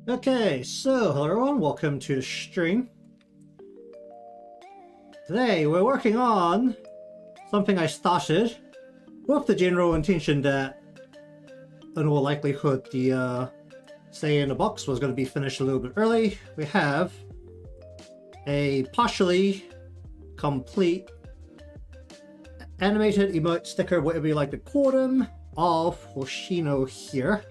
Okay, so hello everyone, welcome to the stream. Today we're working on something I started with the general intention that in all likelihood the stay in the box was going to be finished a little bit early. We have a partially complete animated emote sticker, whatever you like to call them, of Hoshino here.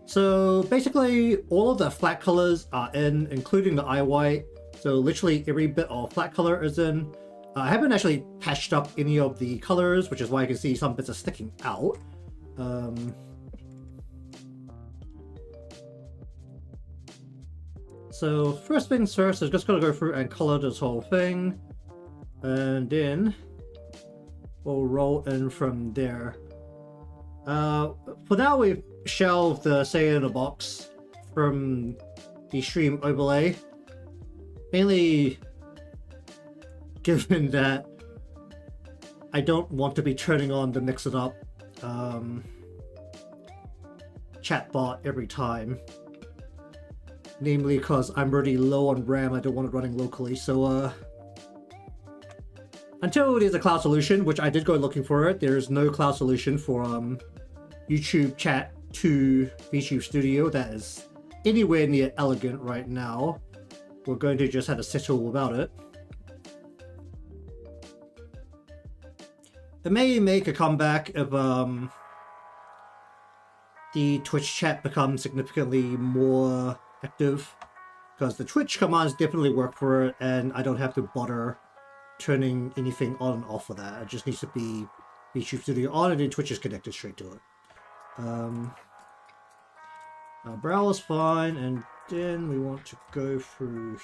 So basically all of the flat colors are in, including the eye white. So literally every bit of flat color is in. I haven't actually patched up any of the colors, which is why you can see some bits are sticking out. So first things first, I'm just going to go through and color this whole thing. And then we'll roll in from there. For now we've shelved the say in a box from the stream overlay, mainly given that I don't want to be turning on the mix it up chatbot every time, namely because I'm already low on RAM. I don't want it running locally, so until there's a cloud solution, which I did go looking for it, there's no cloud solution for YouTube chat to VTube Studio that is anywhere near elegant right now. We're going to just have to settle without it. It may make a comeback if the Twitch chat becomes significantly more active, because the Twitch commands definitely work for it, and I don't have to bother turning anything on and off for that. It just needs to be VTube Studio on, and then Twitch is connected straight to it. Brow is fine, and then we want to go through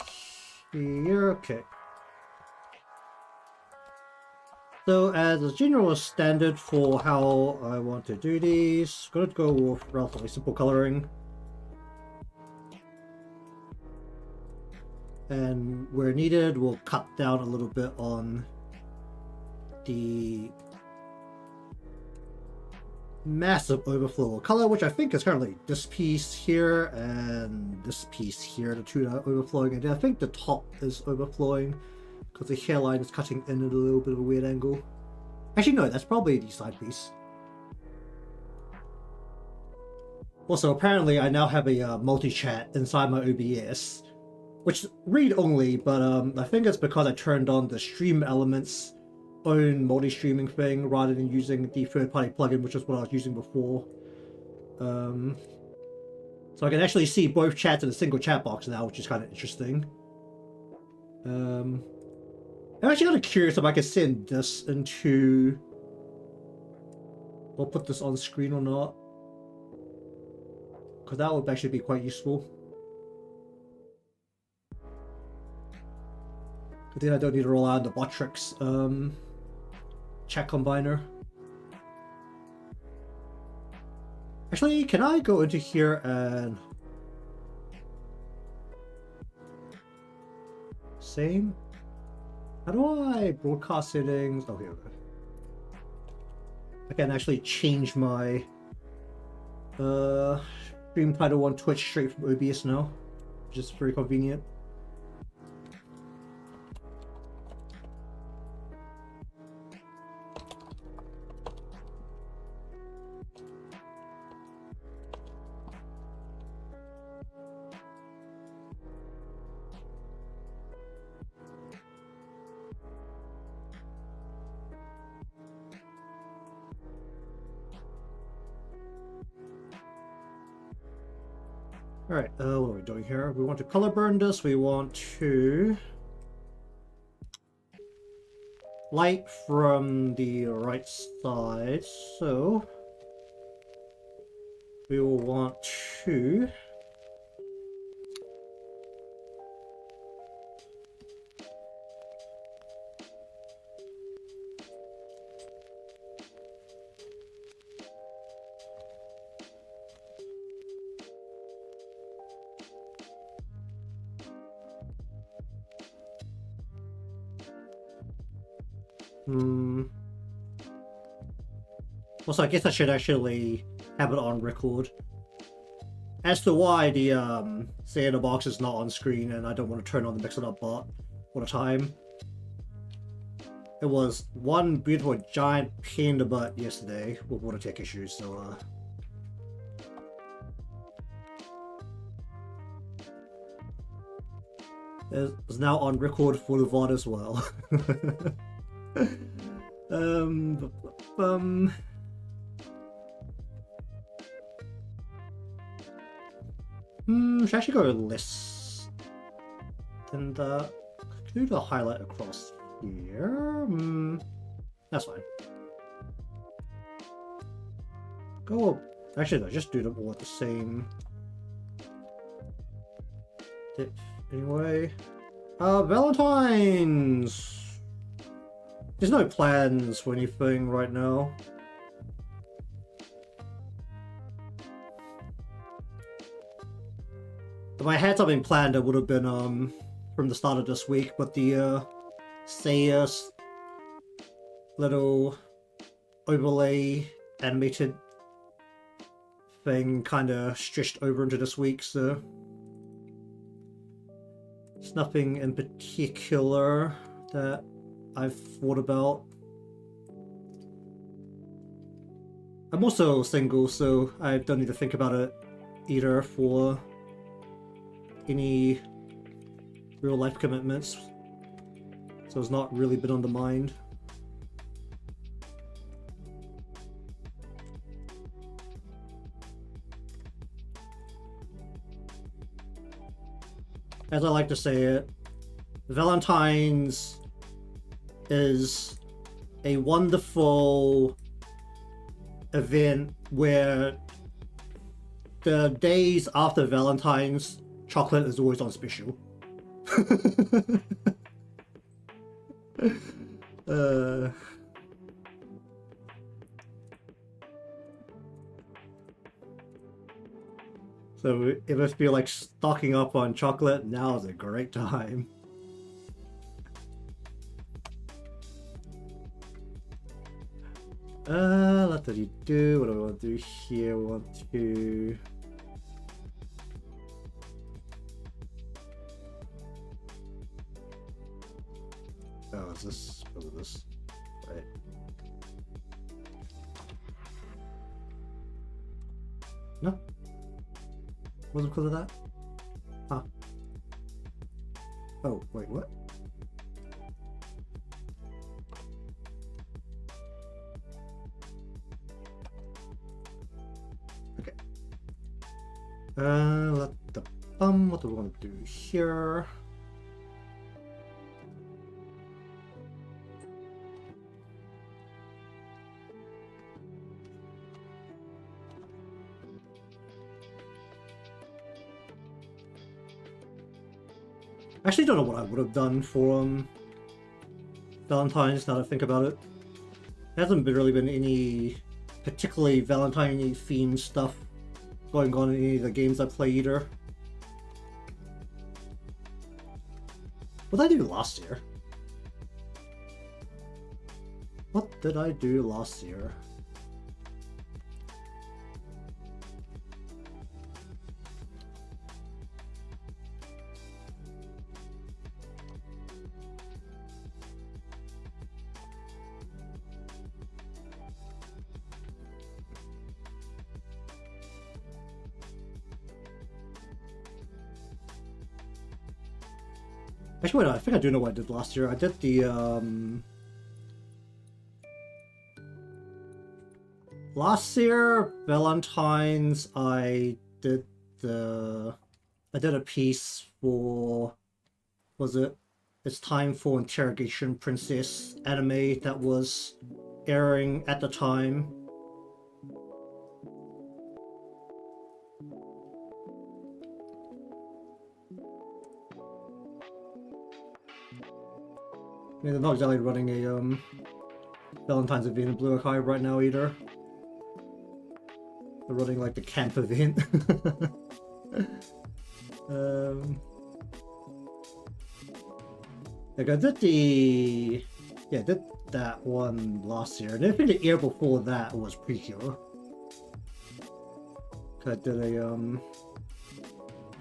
here. Okay. So as a general standard for how I want to do these, I'm going to go with relatively simple coloring. And where needed, we'll cut down a little bit on the massive overflow of color, which I think is currently this piece here and this piece here, the two that are overflowing, and I think the top is overflowing because the hairline is cutting in at a little bit of a weird angle. Actually no, that's probably the side piece. Also, apparently I now have a multi-chat inside my OBS, which read only, but I think it's because I turned on the stream elements own multi-streaming thing rather than using the third-party plugin, which is what I was using before. So I can actually see both chats in a single chat box now, which is kind of interesting. I'm actually kind of curious if I can send this into... or put this on screen or not, because that would actually be quite useful. But then I don't need to roll out the Botrix chat combiner. Actually, can I go into here and same? How do I broadcast settings? Oh, here we go. I can actually change my stream title on Twitch straight from OBS now, which is very convenient. Alright, what are we doing here? We want to color burn this, we want to light from the right side, so we will want to also, I guess I should actually have it on record. As to why the Santa box is not on screen and I don't want to turn on the Mix-It-Up bot all the time. It was one beautiful giant pain in the butt yesterday with water tech issues, so it's now on record for the VOD as well. Should I actually go less than that? Do the highlight across here. That's fine. Go. Actually, no, just do them all at the same dip. Anyway, Valentine's. There's no plans for anything right now. If I had something planned, it would have been from the start of this week, but the Sayas little overlay animated thing kind of stretched over into this week, so there's nothing in particular that I've thought about. I'm also single, so I don't need to think about it either for any real life commitments, so it's not really been on the mind. As I like to say it, Valentine's is a wonderful event where the days after Valentine's, chocolate is always on special. So if I feel like stocking up on chocolate, now is a great time. What did you do? What do we want to do here? We want to... Oh, is this... What is this? Right. No? Wasn't because of that? Huh. Oh, wait, what? Okay. Let the what do we want to do here? I actually don't know what I would have done for Valentine's, now that I think about it. There hasn't really been any particularly Valentine-y themed stuff going on in any of the games I play either. What did I do last year? What did I do last year? Actually, wait, I think I do know what I did last year. I did the, last year, Valentine's, I did a piece for, was it? It's Time for Interrogation Princess anime that was airing at the time. I mean, they're not exactly running a Valentine's event in Blue Archive right now either. They're running like the camp event. Like I did I did that one last year, and I think the year before that was Precure. I did a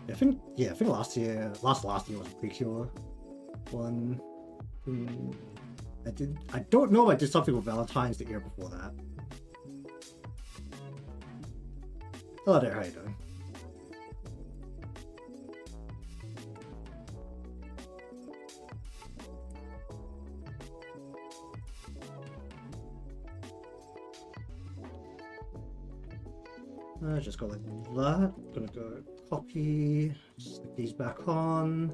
I think last year was a Precure one. I don't know if I did something with Valentine's the year before that. Hello there, how you doing? Just go like that. Gonna go copy, stick these back on.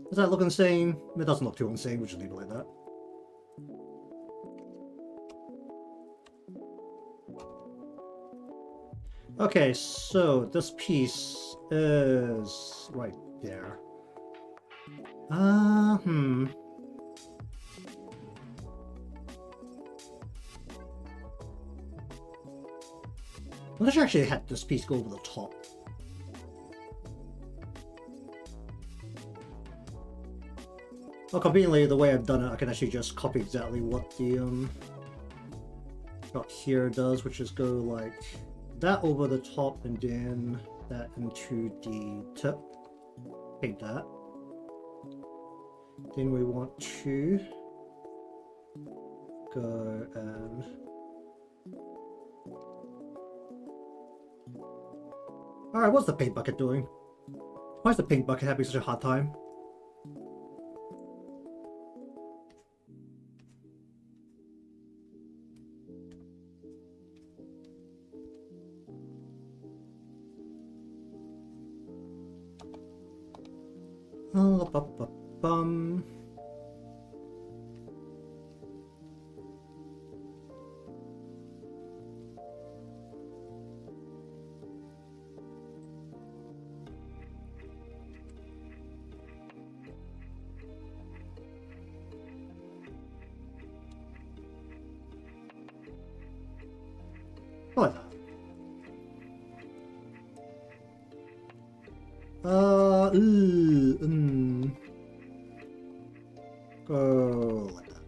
Does that look insane? It doesn't look too insane, we'll just leave it like that. Okay, so this piece is right there. Let's actually have this piece go over the top. Well, conveniently, the way I've done it, I can actually just copy exactly what the dot here does, which is go like that over the top and then that into the tip. Paint that. Then we want to go and alright, what's the paint bucket doing? Why is the paint bucket having such a hard time? Bum. Like that. Go like that.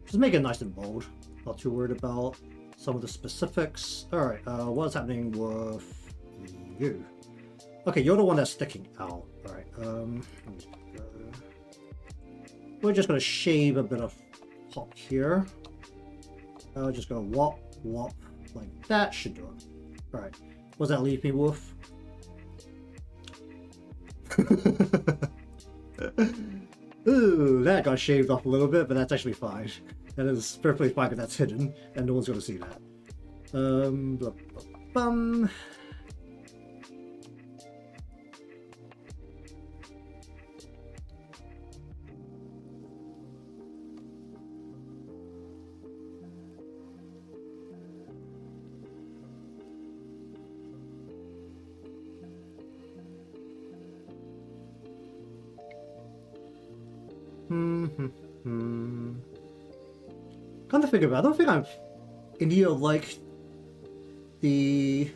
Just make it nice and bold. Not too worried about some of the specifics. Alright, what's happening with you? Okay, you're the one that's sticking out. Alright, we're just gonna shave a bit of pop here. Just go wop, wop, like that should do it. Alright, what does that leave me with? Ooh, that got shaved off a little bit, but that's actually fine. That is perfectly fine because that's hidden, and no one's gonna see that. Blah, blah, bum. Come to figure about it, I don't think I'm any of like any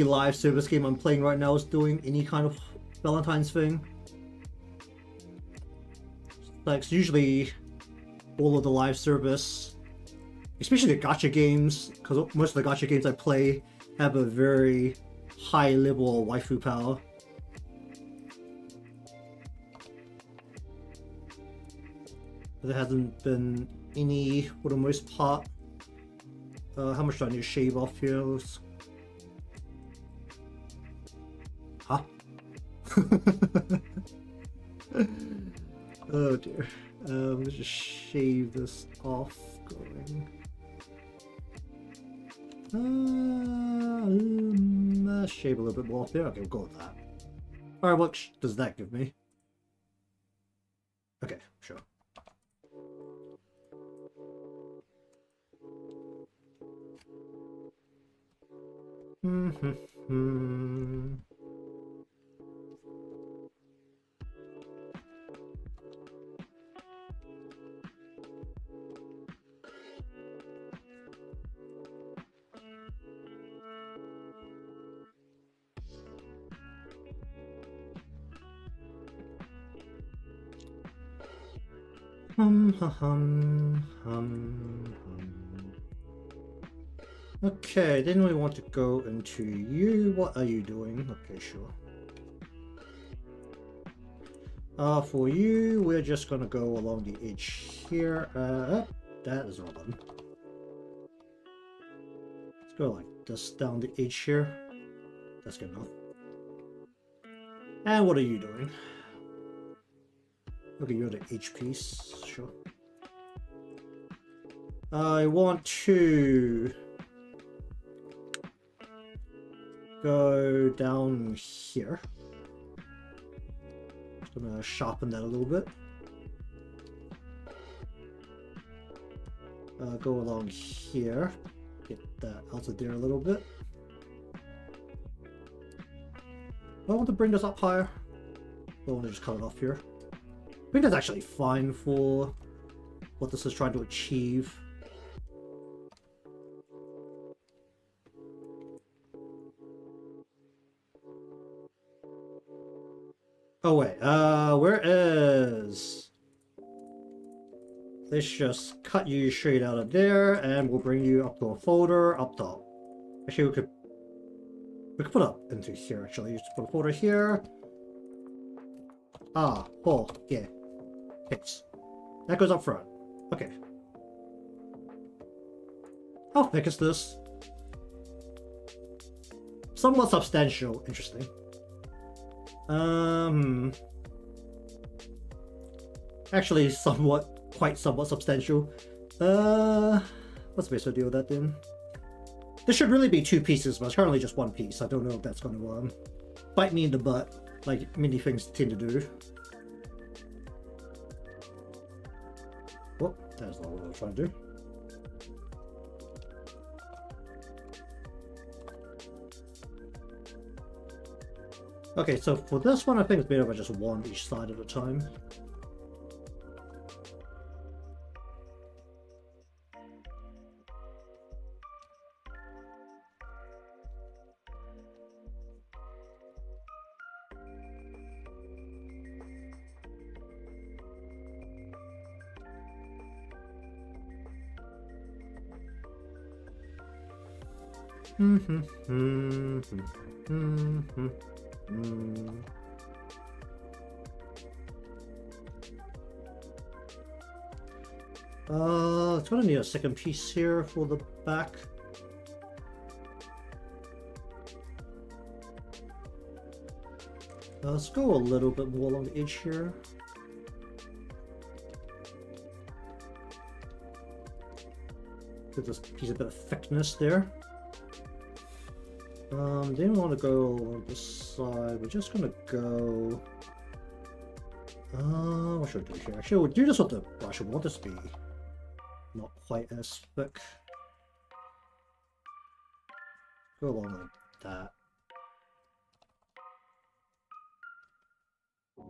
live service game I'm playing right now is doing any kind of Valentine's thing. Like it's usually all of the live service, especially the gacha games, because most of the gacha games I play have a very high level of waifu power. There hasn't been any, for the most part. How much do I need to shave off here? Huh? Oh dear. Let's just shave this off. Going. Shave a little bit more off there. Okay, we'll go with that. Alright, what does that give me? Okay, sure. Okay, then we want to go into you. What are you doing? Okay, sure. For you, we're just gonna go along the edge here. That is wrong button. Let's go like this down the edge here. That's good enough. And what are you doing? Okay, you're the edge piece. Sure. I want to go down here. Just gonna sharpen that a little bit. Go along here. Get that out of there a little bit. I want to bring this up higher. I want to just cut it off here. I think that's actually fine for what this is trying to achieve. Oh wait, where is... Let's just cut you straight out of there, and we'll bring you up to a folder up top. Actually, we could put up into here, actually. Just put a folder here. Ah, oh, yeah. Hits. That goes up front. Okay. How thick is this? Somewhat substantial. Interesting. Actually, quite somewhat substantial. What's the best way to deal with that then? This should really be two pieces, but it's currently just one piece. I don't know if that's going to bite me in the butt, like many things tend to do. Oh, that's not what I was trying to do. Okay, so for this one, I think it's better if I just one each side at a time. It's gonna need a second piece here for the back. Let's go a little bit more along the edge here. Give this piece a bit of thickness there. Then we want to go along this side. We're just gonna go. What should I do here? Actually, we'll do this with the brush. We want this to be not quite as thick. Go along like that.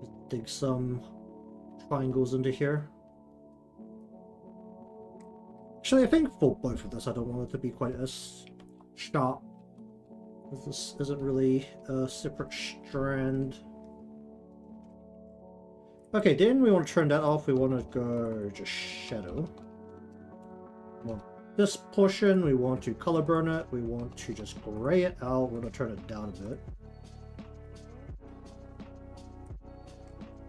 Just dig some triangles into here. Actually, I think for both of this, I don't want it to be quite as sharp. This isn't really a separate strand. Okay, then we want to turn that off. We want to go just shadow. Well, this portion, we want to color burn it. We want to just gray it out. We're going to turn it down a bit.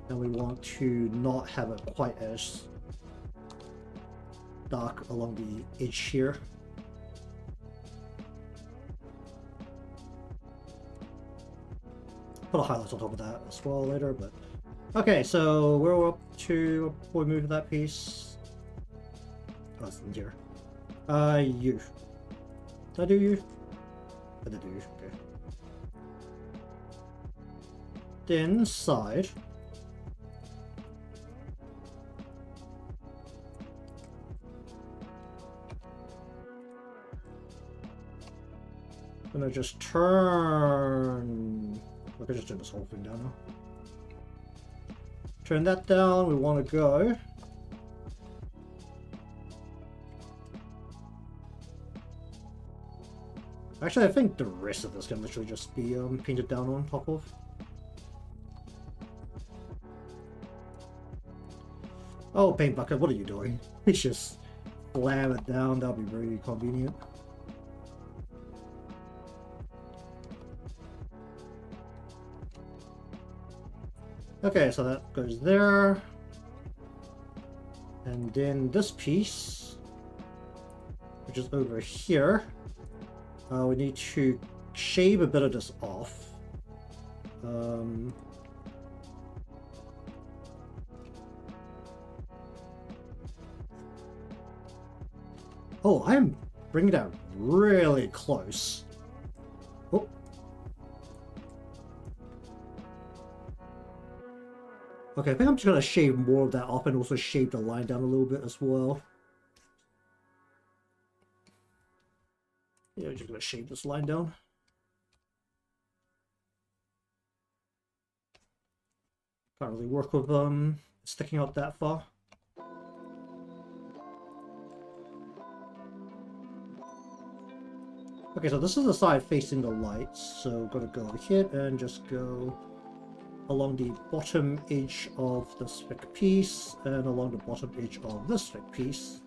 And we want to not have it quite as dark along the edge here. Put a highlight on top of that as well later, but okay, so we're up to before we move to that piece. Oh, it's in here. You. Did I do you? I did do you, okay. Then side. I'm gonna just turn. I could just turn this whole thing down now. Turn that down. We want to go. Actually, I think the rest of this can literally just be painted down on top of. Oh, paint bucket, what are you doing? It's just slam it down, that'll be very convenient. Okay, so that goes there. And then this piece, which is over here, we need to shave a bit of this off. Oh, I'm bringing that really close. Oh. Okay, I think I'm just gonna shave more of that off and also shave the line down a little bit as well. Yeah, just gonna shave this line down. Can't really work with sticking out that far. Okay, so this is the side facing the lights, so gotta go over here and just go along the bottom edge of this thick piece and along the bottom edge of this thick piece.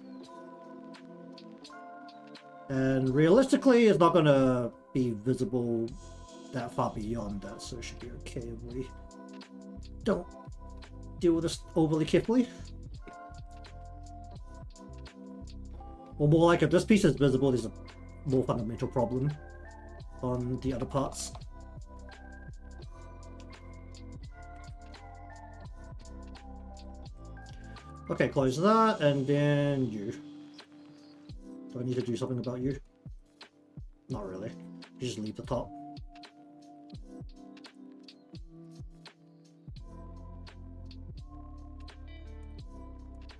And realistically, it's not gonna be visible that far beyond that, so it should be okay if we don't deal with this overly carefully. Or more like if this piece is visible, there's a more fundamental problem on the other parts. Okay, close that, and then you. Do I need to do something about you? Not really. You just leave the top.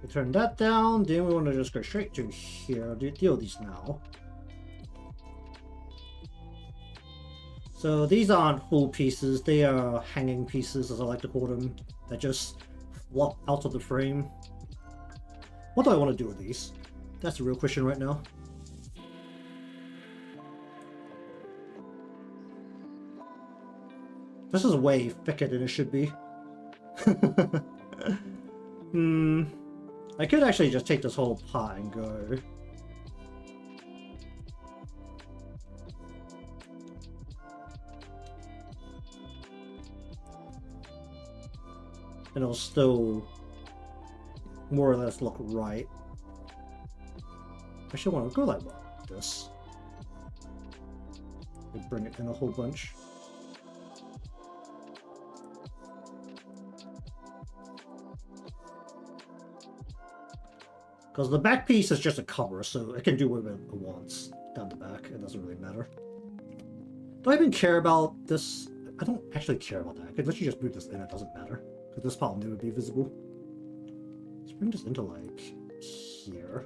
We turn that down, then we want to just go straight to here. Deal with these now. So these aren't full pieces, they are hanging pieces, as I like to call them. They just flop out of the frame. What do I want to do with these? That's the real question right now. This is way thicker than it should be. I could actually just take this whole part and go. And it'll still more or less look right. I should want to go like this. And bring it in a whole bunch. Because the back piece is just a cover, so it can do whatever it wants down the back. It doesn't really matter. Do I even care about this? I don't actually care about that. I could literally just move this in, it doesn't matter. Because this part will never be visible. Let's bring this into like here.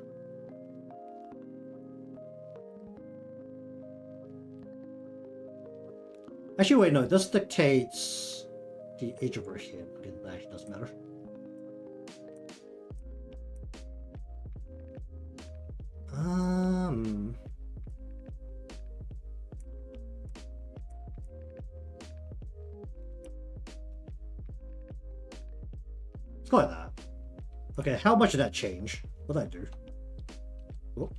Actually, wait, no, this dictates the edge over here. Okay, that actually doesn't matter. Let's go like that. Okay, how much did that change? What did I do? Oh.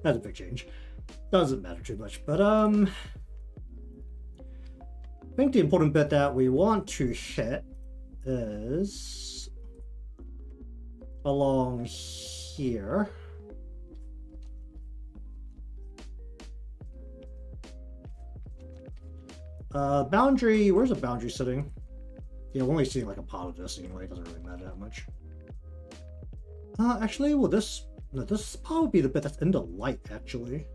That's a big change. Doesn't matter too much, but I think the important bit that we want to hit is along here. Boundary, where's the boundary sitting? Yeah, we're only seeing like a part of this anyway, it doesn't really matter that much. Actually, well this is probably the bit that's in the light, actually.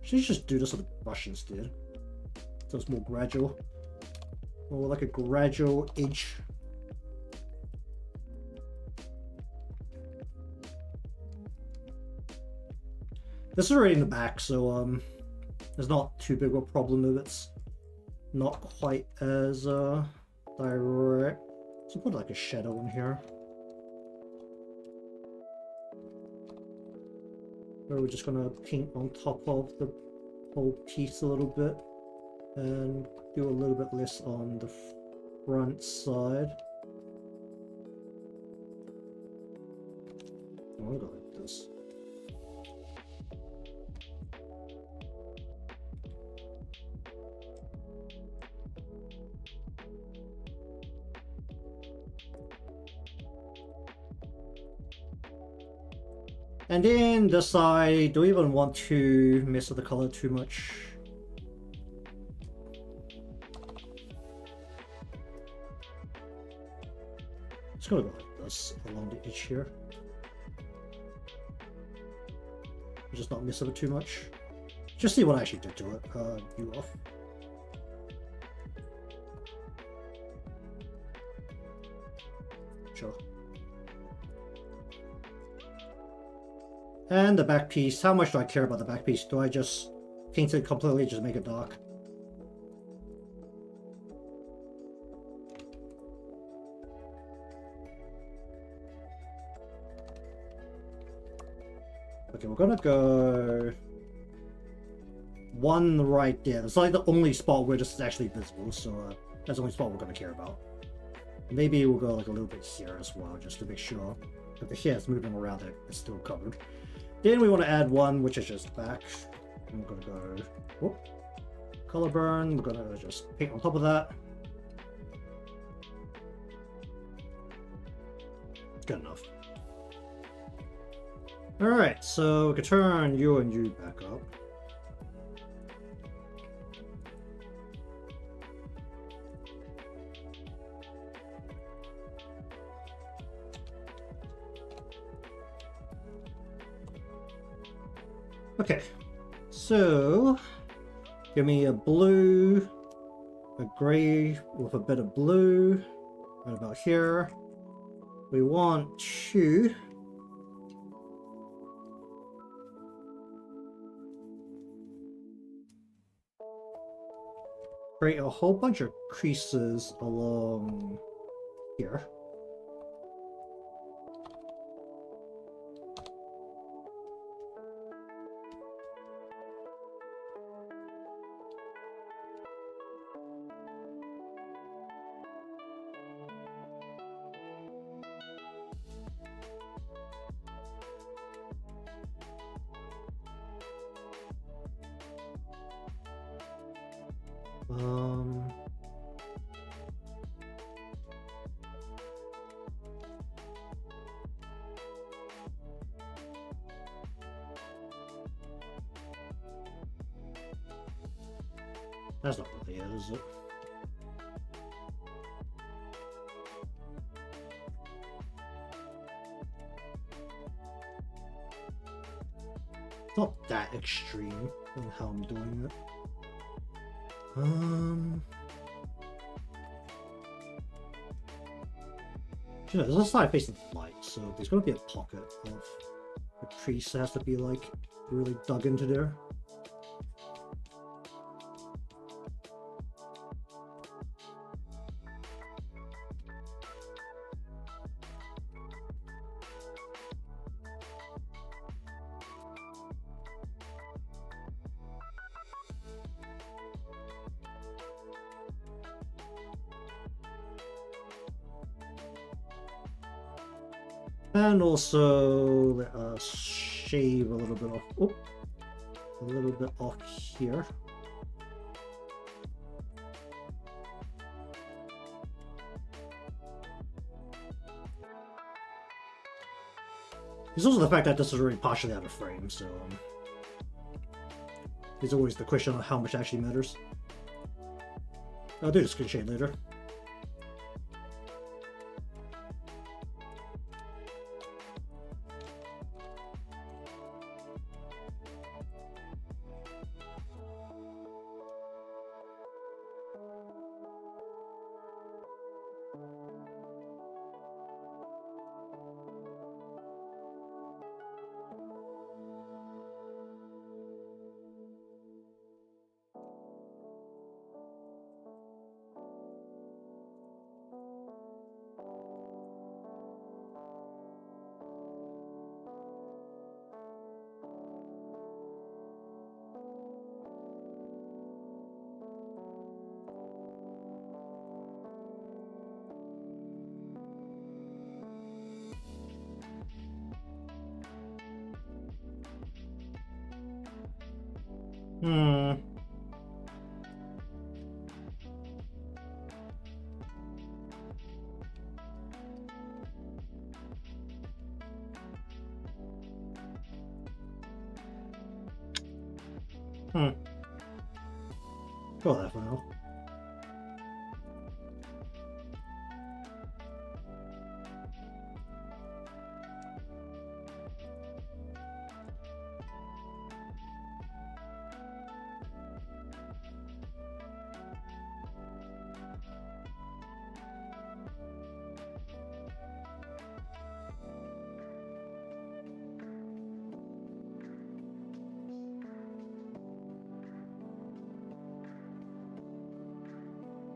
Should just do this with a brush instead. So it's more gradual. More like a gradual edge. This is already in the back, so there's not too big of a problem if it's not quite as direct. So put like a shadow in here. Or we're just gonna paint on top of the whole piece a little bit. And do a little bit less on the front side. I'll go like this. And then this side, do we even want to mess with the color too much? It's gonna go like this along the edge here. Just not mess with it too much. Just see what I actually did to it. You off. Sure. And the back piece. How much do I care about the back piece? Do I just paint it completely, just make it dark? Okay, we're gonna go one right there. It's like the only spot where this is actually visible, so that's the only spot we're gonna care about. Maybe we'll go like a little bit here as well, just to make sure that the hair is moving around it, it's still covered. Then we want to add one, which is just back. And we're gonna go, whoop, color burn. We're gonna just paint on top of that. Good enough. Alright, so we can turn you and you back up. Okay, so give me a blue, a gray with a bit of blue, right about here. We want to create a whole bunch of creases along here. That's not really it, is it? It's not that extreme in how I'm doing it. You know, there's a side facing light, so there's gonna be a pocket of a crease that has to be like really dug into there. And also let us shave a little bit off. Oh, a little bit off here. There's also the fact that this is already partially out of frame, so there's always the question of how much actually matters. I'll do the screen shade later. Hmm. Hmm. Go that for now.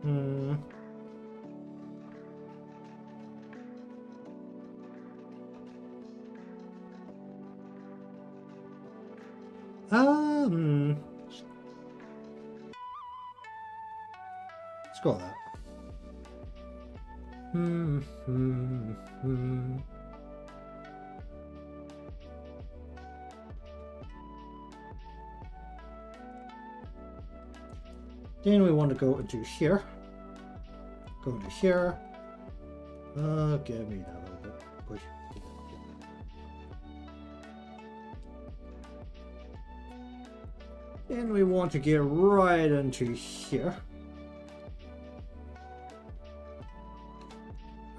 Hmm. Hmm. Let's go with that. Hmm. Hmm. Hmm. Then we want to go into here. Go into here. Give me that a little bit. Push. Then we want to get right into here.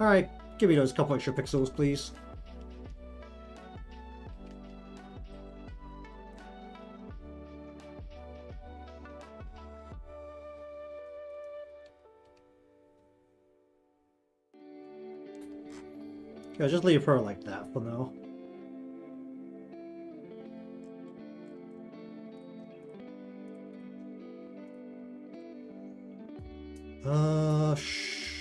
Alright, give me those couple extra pixels, please. Yeah, just leave her like that for now.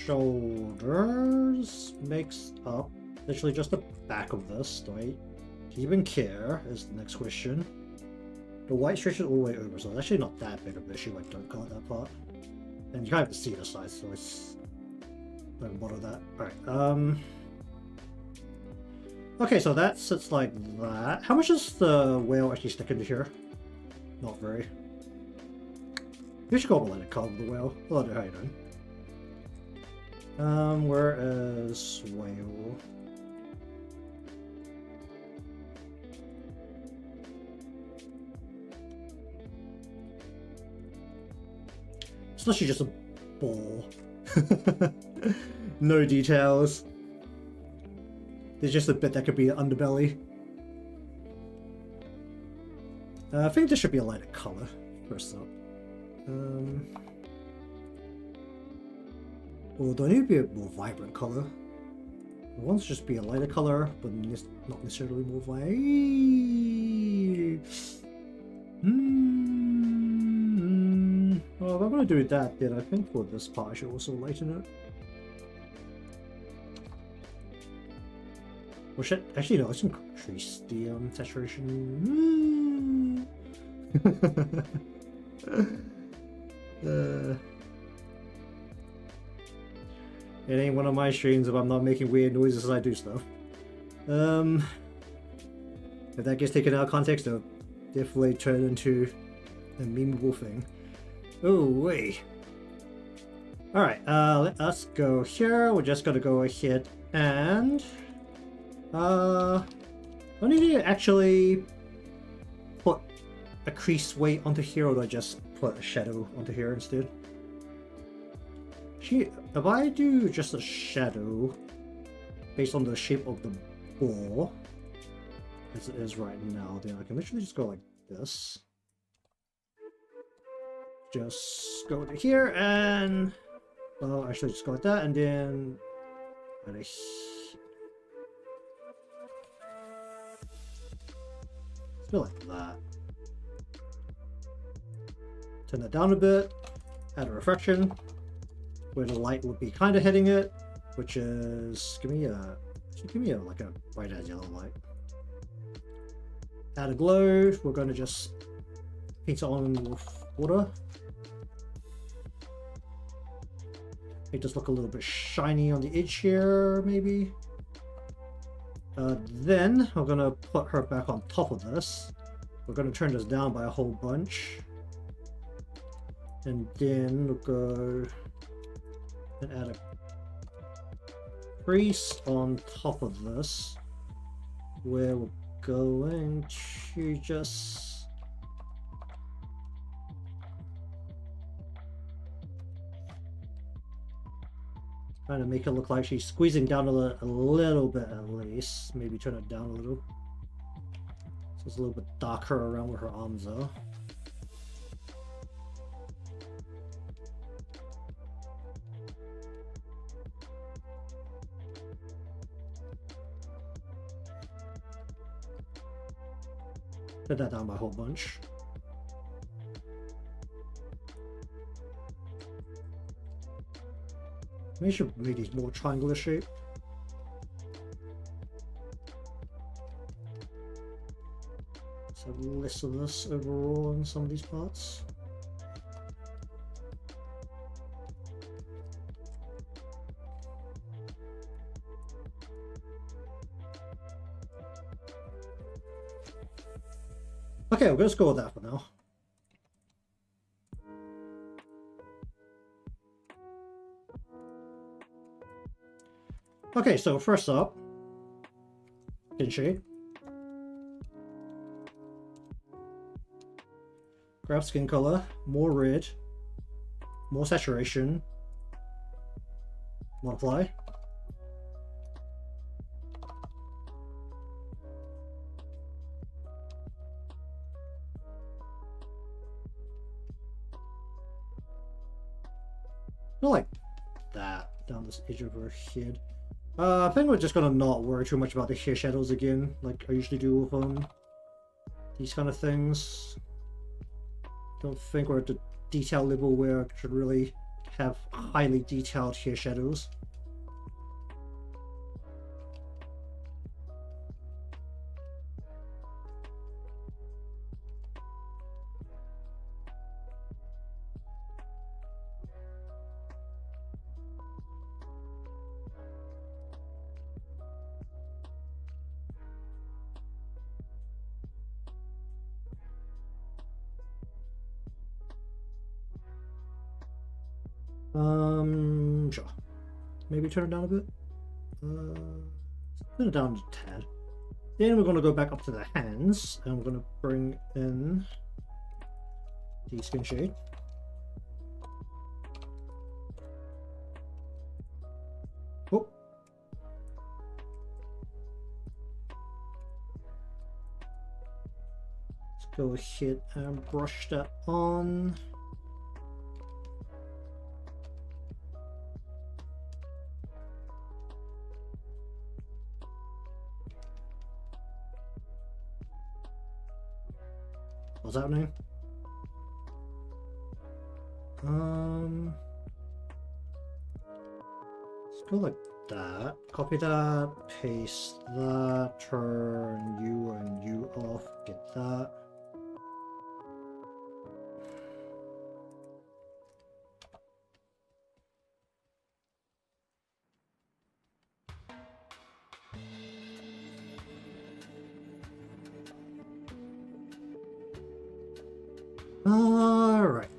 Shoulders makes up literally just the back of this, right? Do you even care is the next question. The white stretches all the way over, so it's actually not that big of an issue. I don't got that part. And you can't even see the size, so it's... don't bother that. Alright, okay, so that sits like that. How much does the whale actually stick into here? Not very. You should go over the color of the whale. Hello there, how you doing? Where is whale? It's literally just a ball. No details. There's just a bit that could be an underbelly. I think this should be a lighter color, first up. Well, do I need to be a more vibrant color? I want to just be a lighter color, but not necessarily more vibrant. Well, if I'm going to do that, then I think for this part I should also lighten it. Well, shit. Actually, no, let's increase the saturation. It ain't one of my streams if I'm not making weird noises as I do stuff. If that gets taken out of context, it'll definitely turn into a memeable thing. Oh, wait. Alright, let us go here. We're just gonna go ahead and... I need to actually put a crease weight onto here, or do I just put a shadow onto here instead? If I do just a shadow based on the shape of the ball, as it is right now, then I can literally just go like this. Just go to here and... well, actually just go like that, and then... feel like that. Turn that down a bit, add a refraction where the light would be kind of hitting it, which is give me a like a bright as yellow light. Add a glow. We're going to just paint it on with water. Make this look a little bit shiny on the edge here, maybe. Then we're going to put her back on top of this. We're going to turn this down by a whole bunch. And then we'll go and add a crease on top of this, where we're going to just kind of make it look like she's squeezing down a little bit at least. Maybe turn it down a little. So it's a little bit darker around where her arms are. Put that down by a whole bunch. Maybe I should make these more triangular shape. Let's have less of this overall in some of these parts. Okay, we'll just go with that for now. Okay, so first up, skin shade. Grab skin color, more red, more saturation, multiply. Not like that down this edge of her head. I think we're just gonna not worry too much about the hair shadows again, like I usually do with these kind of things. Don't think we're at the detail level where I should really have highly detailed hair shadows. Sure. Maybe turn it down a bit. Turn it down a tad. Then we're going to go back up to the hands, and we're going to bring in the skin shade. Oh. Let's go ahead and brush that on. What's happening? Let's go like that. Copy that, paste that, turn you and you off, get that. Alright.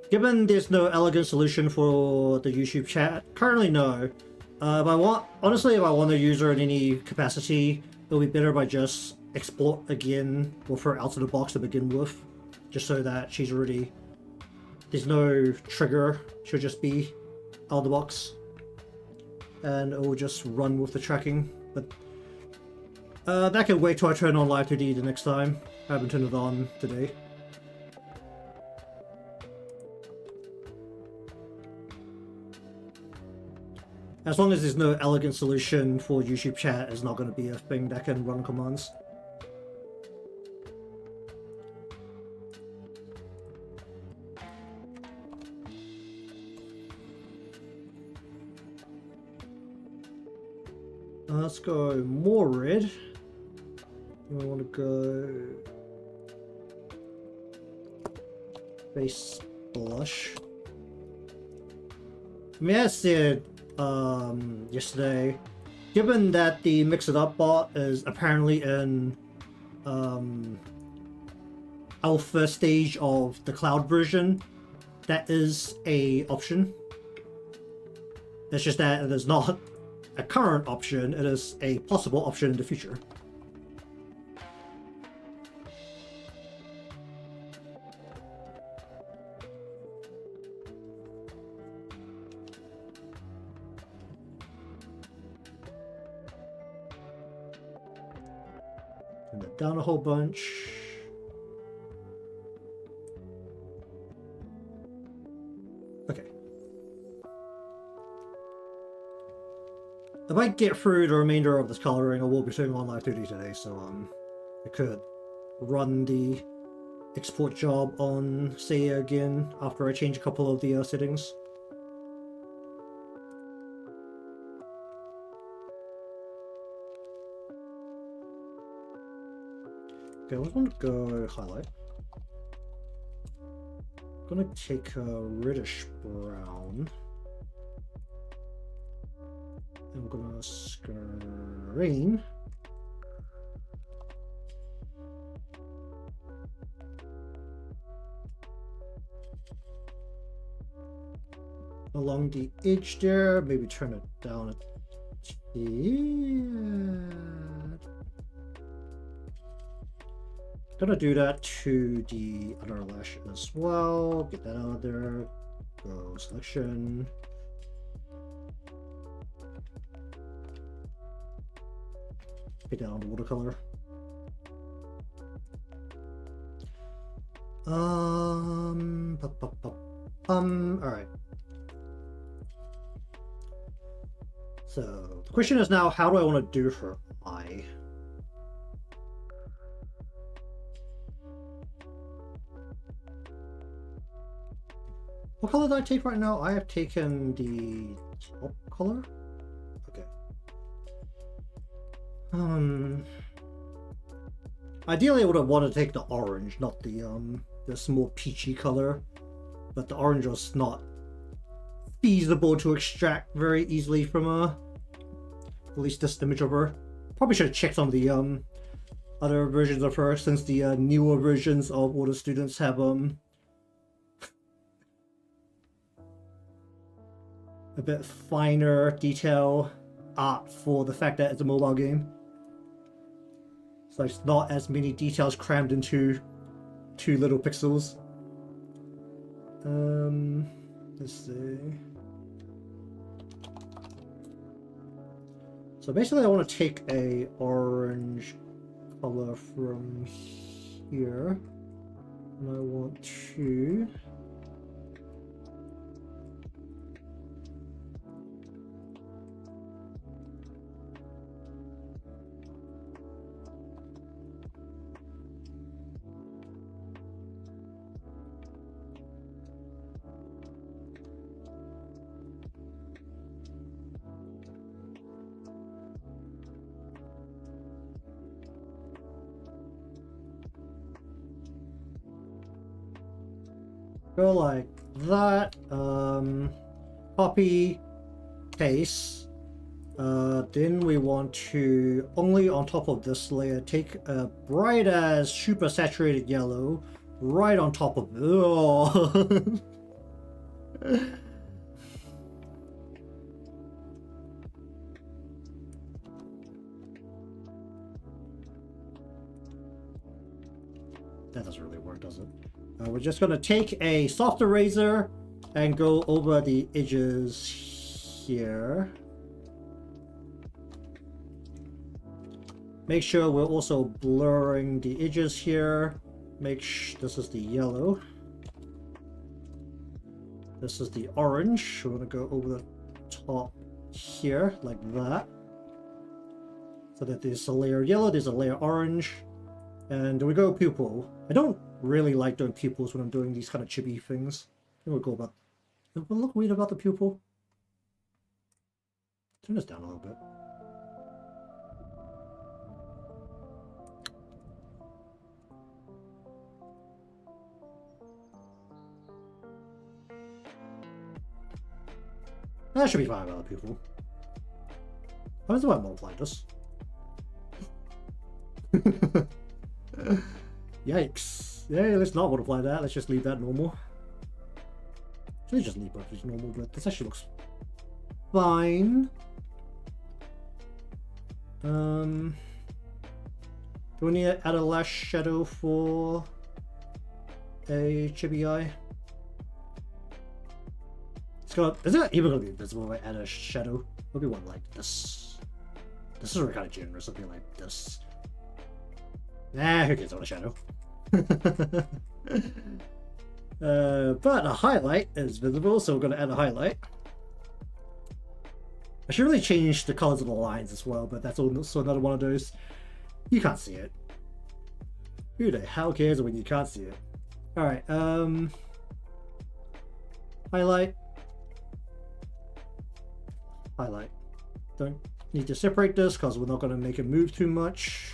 Given there's no elegant solution for the YouTube chat, currently no. If I want to use her in any capacity, it'll be better if I just export again with her out of the box to begin with, just so that she's already, there's no trigger, she'll just be out of the box, and it will just run with the tracking. But that can wait till I turn on Live 2D the next time. I haven't turned it on today. As long as there's no elegant solution for YouTube chat, it's not going to be a thing that can run commands. Let's go more red. We want to go face blush. I mean, as I said yesterday, given that the Mix It Up bot is apparently in alpha stage of the cloud version, that is a option. It's just that it is not a current option, it is a possible option in the future. Turn it down a whole bunch. Okay. I might get through the remainder of this coloring. I will be doing on Live 2D today, so I could run the export job on Seiya again after I change a couple of the settings. Okay, I want to go highlight. I'm gonna take a reddish brown. And we're gonna screen. Along the edge there, maybe turn it down a tad. Gonna do that to the other lash as well. Get that out of there. Go selection. Get down the watercolor. Alright. So the question is now, how do I want to do her eye? What color did I take right now? I have taken the top color. Okay. Ideally I would have wanted to take the orange, not the this more peachy color. But the orange was not feasible to extract very easily from at least this image of her. Probably should have checked some of the other versions of her, since the newer versions of all the students have a bit finer detail art for the fact that it's a mobile game. So it's not as many details crammed into 2 little pixels. Let's see. So basically I want to take a orange color from here, and I want to go like that. Copy, paste. Then we want to, only on top of this layer, take a bright as super saturated yellow right on top of it. Oh. That doesn't really work, does it? We're just going to take a soft eraser and go over the edges here. Make sure we're also blurring the edges here. This is the yellow. This is the orange. We're going to go over the top here like that. So that there's a layer yellow, there's a layer orange. And we go pupil. I don't really like doing pupils when I'm doing these kind of chibi things. I think we'll go about... Does it look weird about the pupil? Turn this down a little bit. That should be fine about the pupil. How does I multiply this? Yikes. Yeah, let's not multiply that. Let's just leave that normal. Let's just leave both these normal, but this actually looks fine. Do we need to add a last shadow for a chibi eye? Is it even gonna be visible if I add a shadow? It'll be one like this. This is kind of generous, something like this. Nah, who cares about a shadow? But a highlight is visible, so we're gonna add a highlight. I should really change the colors of the lines as well, but that's also another one of those. You can't see it. Who the hell cares when you can't see it? Alright, highlight. Highlight. Don't need to separate this because we're not going to make it move too much.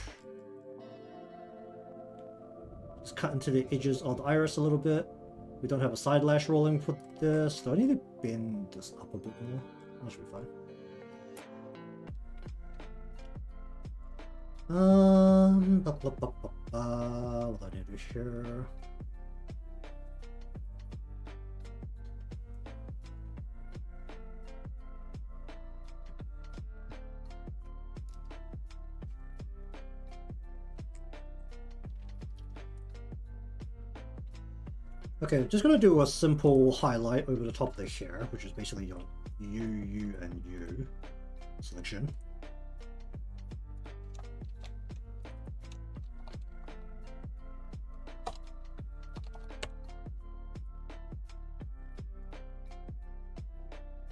Just cut into the edges of the iris a little bit. We don't have a side lash rolling for this. Do I need to bend this up a bit more? That should be fine. What do I need to do here? Okay, just gonna do a simple highlight over the top of the hair, which is basically your you, and you selection.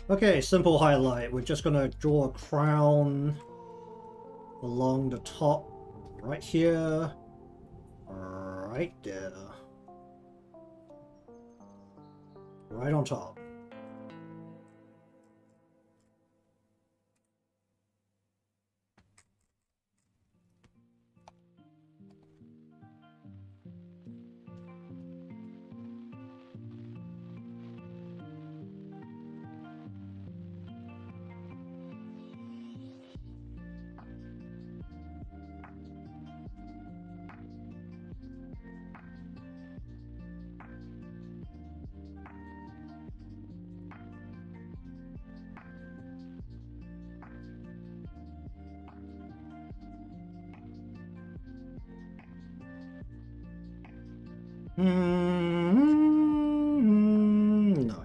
Okay, simple highlight. We're just gonna draw a crown along the top, right here, right there. Right on top. No.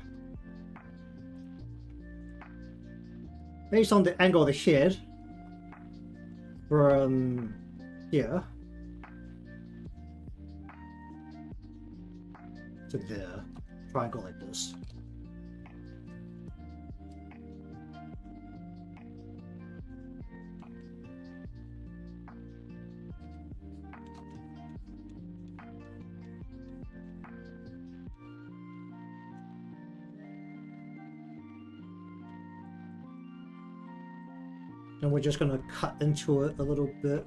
Based on the angle of the head from here to there, triangle like this. And we're just going to cut into it a little bit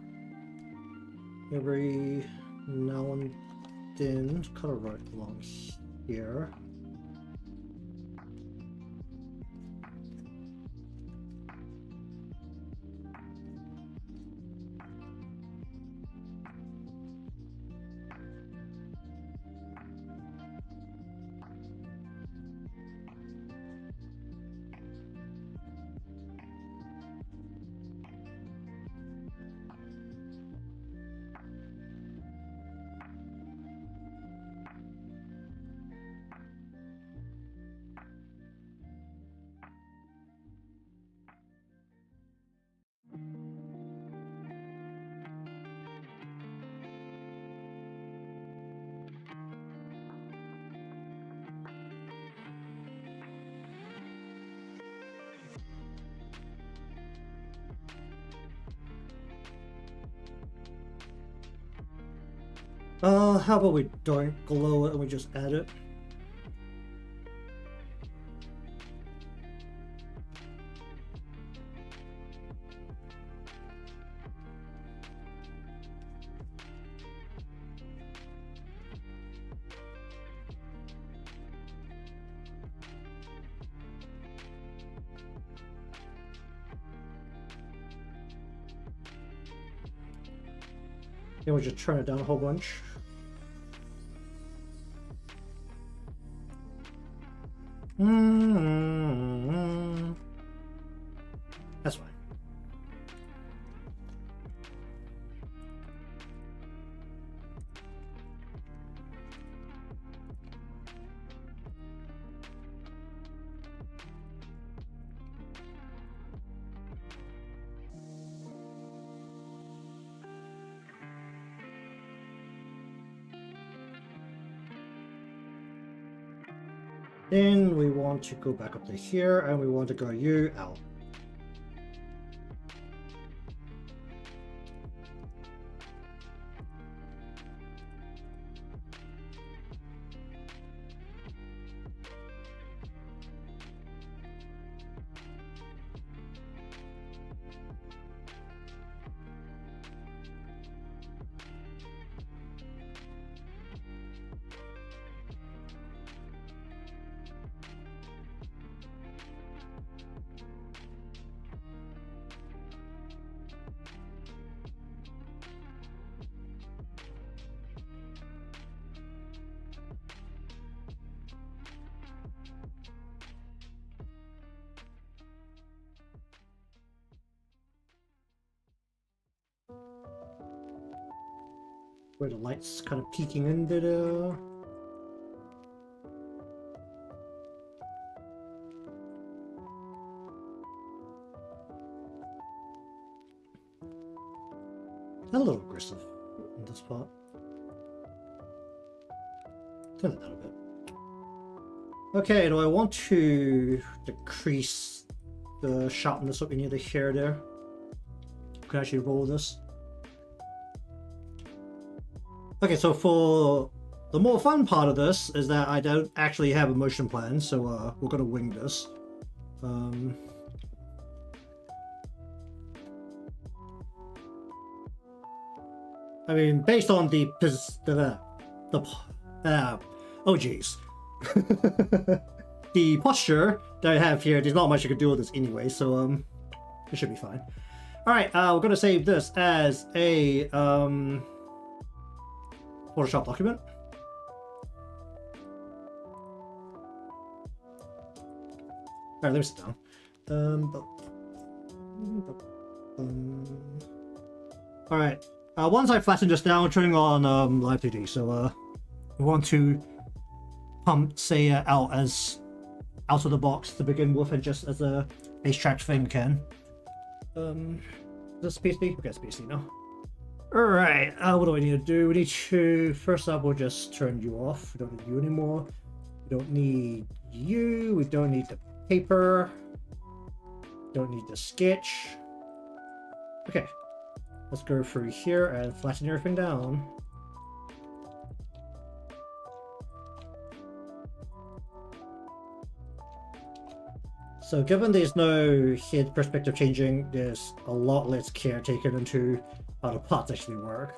every now and then. Cut it right along here. How about we don't glow it and we just add it? Then we'll just turn it down a whole bunch. That's fine. Then we want to go back up to here and we want to go you out. Where the light's kind of peeking into the... A little aggressive in this part. Turn it down a bit. Okay, do I want to decrease the sharpness of any of the hair there? Can I actually roll this? Okay, so for the more fun part of this is that I don't actually have a motion plan, so we're gonna wing this. I mean, based on the oh geez, the posture that I have here, there's not much you can do with this anyway, so it should be fine. All right, we're gonna save this as a Photoshop document. All right, let me sit down. All right. Once I flatten this down, we're turning on Live 2D. So we want to pump Seiya out as out of the box to begin with, and just as a base track thing can. Is this PC? Okay, it's PC now. Alright, what do I need to do? We need to, first up, we'll just turn you off. We don't need you anymore. We don't need you. We don't need the paper. Don't need the sketch. Okay, let's go through here and flatten everything down. So given there's no head perspective changing, there's a lot less care taken into how the parts actually work.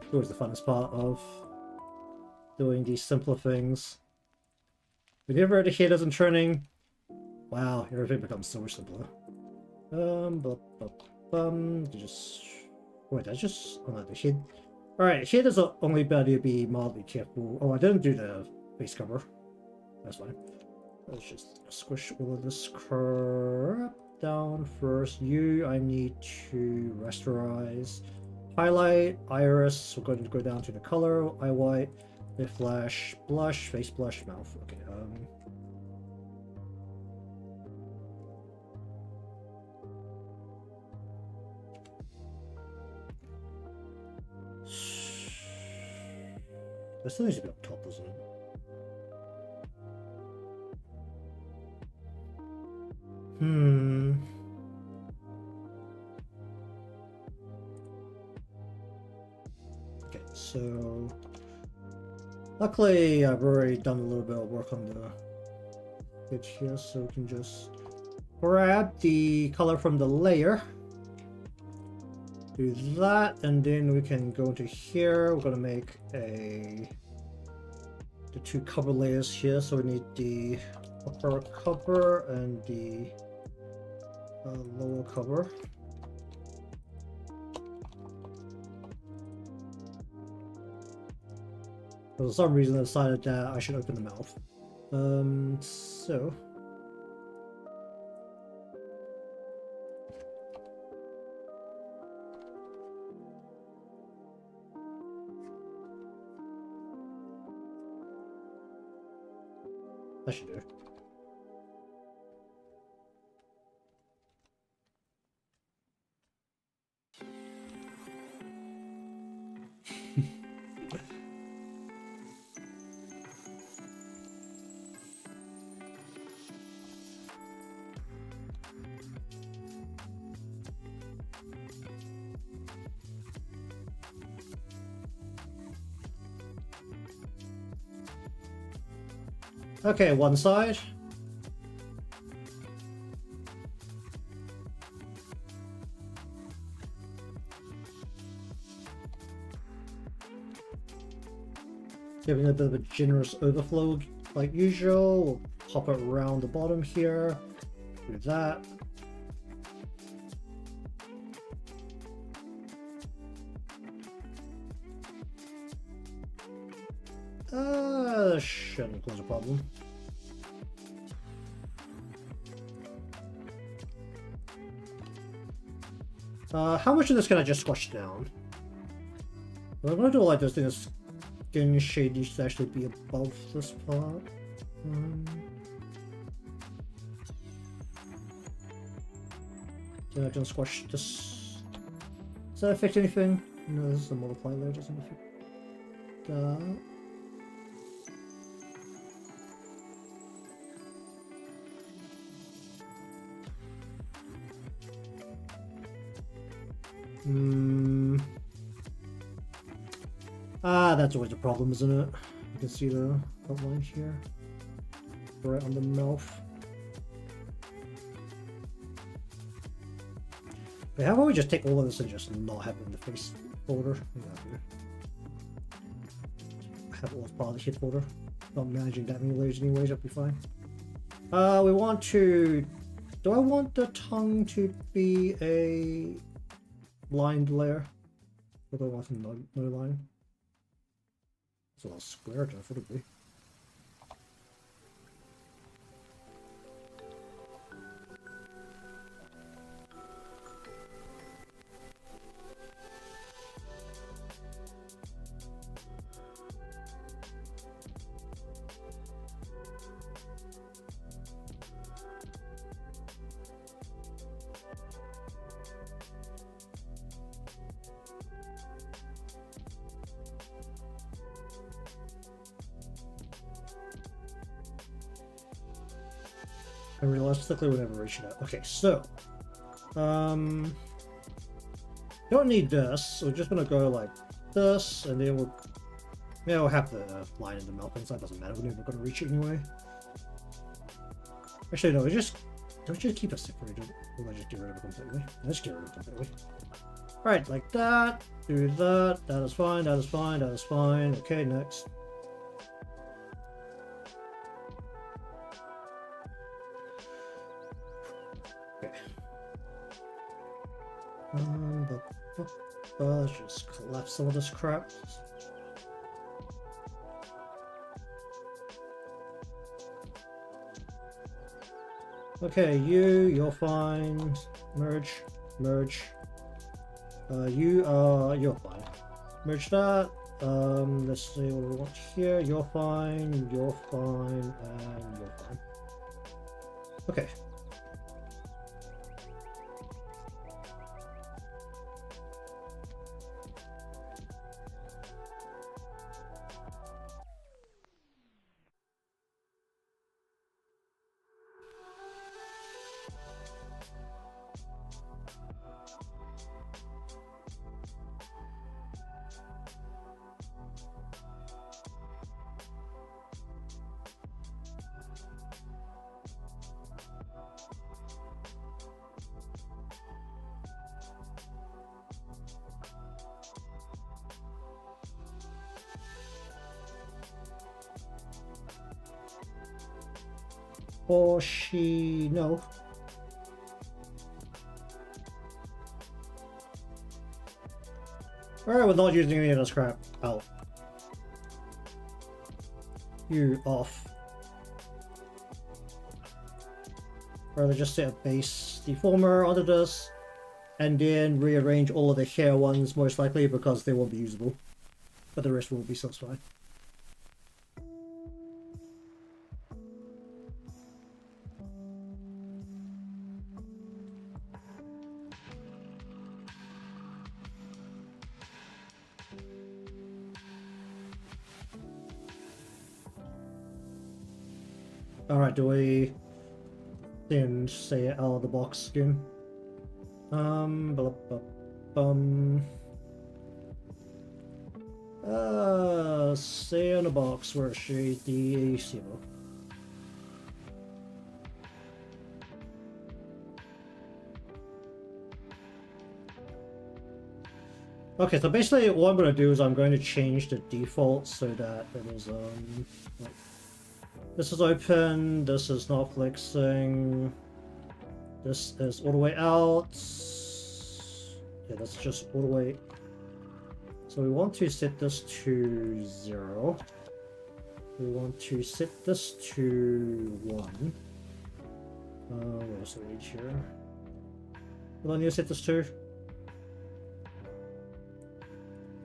It's always the funnest part of doing these simpler things. Whenever the head isn't turning, wow, everything becomes so much simpler. Just wait, that's just oh no, the head. Alright, head is only better to be mildly careful. Oh, I didn't do the face cover. That's fine. Let's just squish all of this crap down first. You, I need to rasterize. Highlight, iris, we're going to go down to the color, eye white, lip flash, blush, face blush, mouth. Okay, this still needs to be up top, doesn't it? Okay, so luckily I've already done a little bit of work on the pitch here, so we can just grab the color from the layer, do that, and then we can go into here. We're gonna make the two cover layers here, so we need the upper cover and the lower cover. For some reason I decided that I should open the mouth. So... That should do. Okay, one side. Giving a bit of a generous overflow like usual. We'll pop it around the bottom here. Do that. Shouldn't cause a problem. How much of this can I just squash down? Well, I'm gonna do it like this thing is getting shady to actually be above this part. Then I can squash this. Does that affect anything? No, this is a multiply layer, doesn't affect that. That's always a problem, isn't it? You can see the outline here. Right on the mouth. Wait, how about we just take all of this and just not have it in the face folder? Have it all as part of the hit folder. Not managing that many layers anyways, that'll be fine. We want to... Do I want the tongue to be a lined layer? Or do I want no line? It's a lot square, I thought it'd be. And realistically, we're never reaching that. Okay, so don't need this. So we're just gonna go like this, and then we'll have the line in the mouth inside. Doesn't matter. We're never gonna reach it anyway. Actually, no. Don't just keep it separated. Or I just get rid of it completely. Let's get rid of it completely. Right, like that. Do that. That is fine. That is fine. That is fine. Okay, next. Let's just collapse some of this crap. Okay, you're fine. Merge. You're fine. Merge that. Let's see what we want here. You're fine, and you're fine. Okay. Hoshino. Alright, we're not using any of this crap. Out. you off. Or just set a base deformer onto this, and then rearrange all of the hair ones most likely because they won't be usable. But the rest will be just fine. Alright, do we then say it out of the box again? Say in the box where she the symbol. Okay, so basically what I'm going to do is I'm going to change the default so that it is like, this is open, this is not flexing, this is all the way out. Yeah, that's just all the way. So we want to set this to 0. We want to set this to 1. What else do we need here? What do I need to set this to?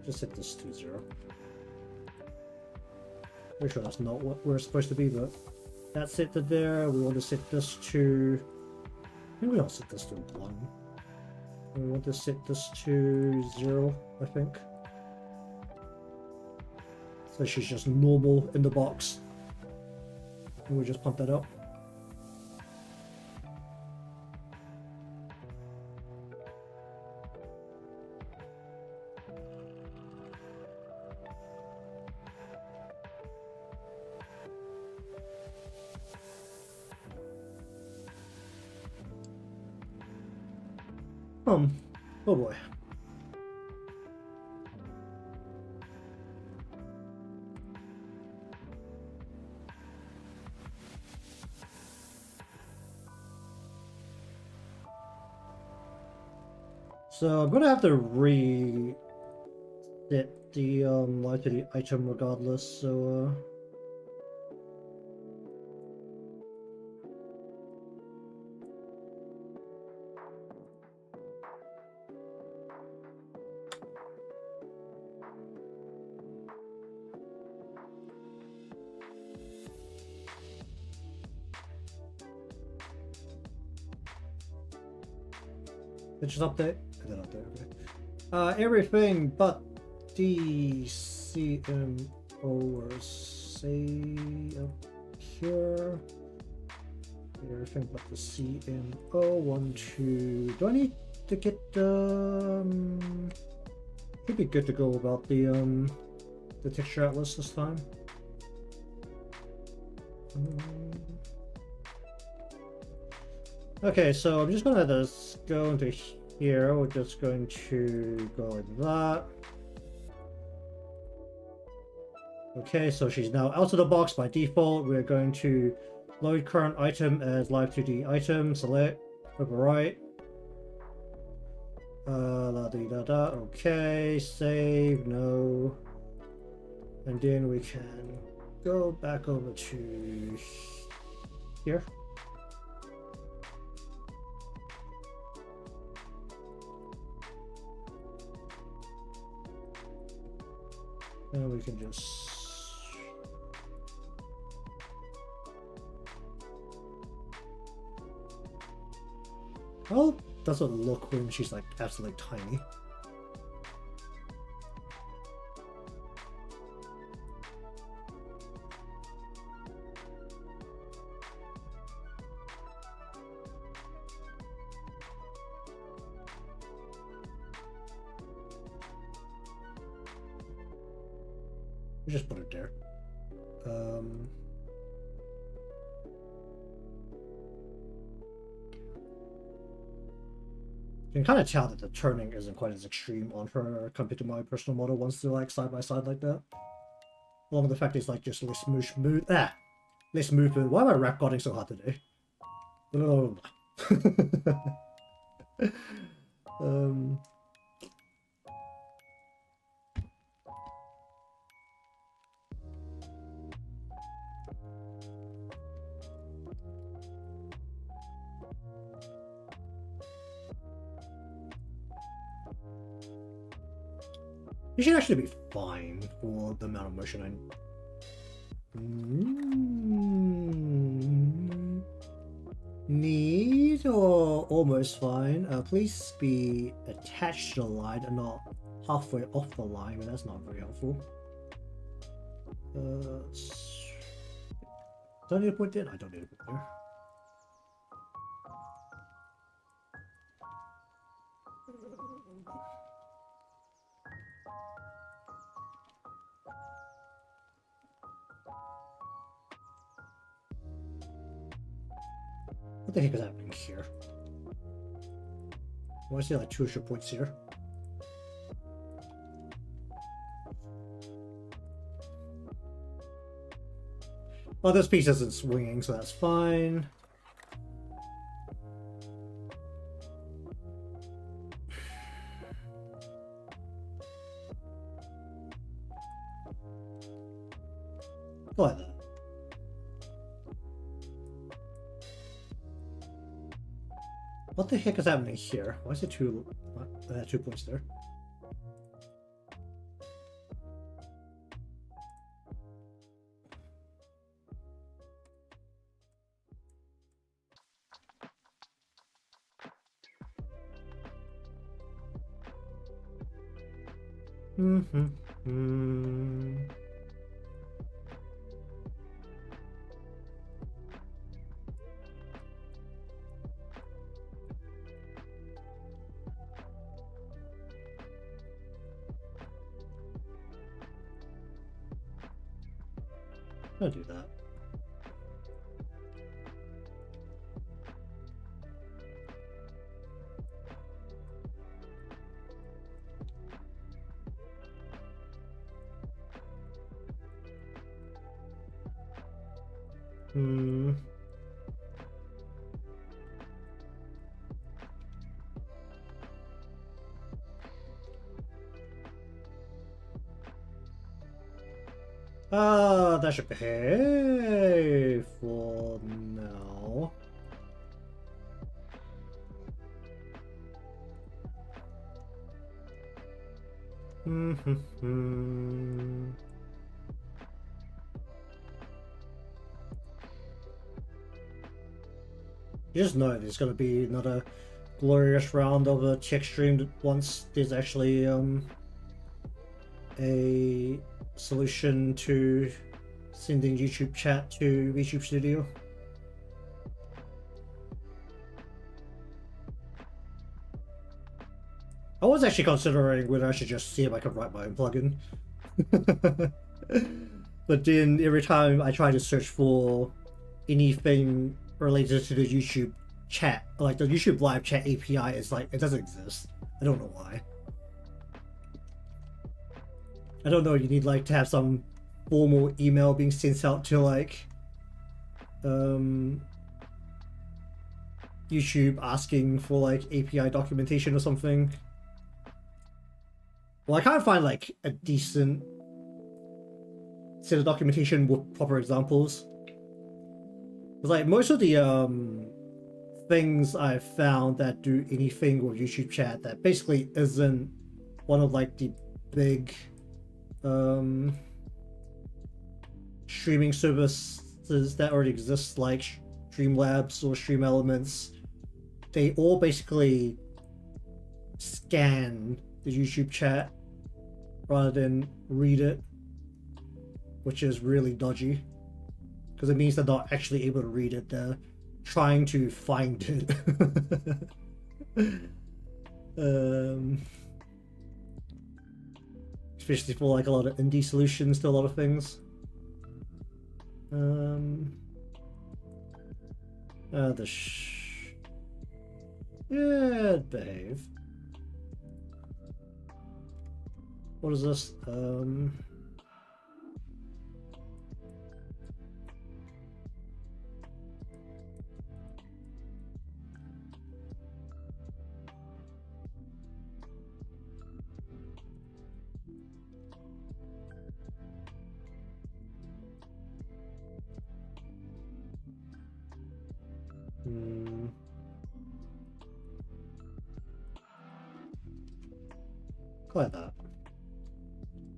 Just set this to 0. Pretty sure that's not what we're supposed to be, but that's set to there. We want to set this to... I think we want to set this to 1. We want to set this to 0, I think. So she's just normal in the box. And we just pump that up. Oh boy. So I'm gonna have to reset the light to the item regardless, so it's just update. And then update, okay. Everything but the CMO or say up here. Everything but the CMO. 1, 2. Do I need to get should be good to go about the texture atlas this time. Okay, so I'm just gonna just go into here. We're just going to go like that. Okay, so she's now out of the box by default. We're going to load current item as live 2D item. Select, overwrite. La -di -da -da. Okay, save, no. And then we can go back over to here. And we can just... Oh, doesn't look when she's like absolutely tiny. We just put it there. You can kind of tell that the turning isn't quite as extreme on her compared to my personal model once they're like side by side like that. Along with the fact it's like just less movement. Less movement. Why am I rap godding so hard today? It should actually be fine for the amount of motion I... need, or almost fine. Please be attached to the line and not halfway off the line, but that's not very helpful. Do I need a point there? I don't need a point there. What the heck is happening here? Why is there like 2 extra points here? Well, this piece isn't swinging, so that's fine. Like that. What the heck is happening here? Why is it 2 points there? I'll do that. That should behave for now. You just know there's going to be another glorious round of a check stream once there's actually a solution to sending YouTube chat to YouTube Studio. I was actually considering whether I should just see if I could write my own plugin. But then every time I try to search for anything related to the YouTube chat, like the YouTube live chat API, it's like it doesn't exist. I don't know why. I don't know, you need like to have some formal email being sent out to like YouTube asking for like API documentation or something. Well, I can't find like a decent set of documentation with proper examples. It's like most of the things I've found that do anything with YouTube chat that basically isn't one of like the big streaming services that already exist, like Streamlabs or Stream Elements, they all basically scan the YouTube chat rather than read it, which is really dodgy because it means they're not actually able to read it, they're trying to find it. Especially for like a lot of indie solutions to a lot of things. Yeah, behave. What is this? Like that.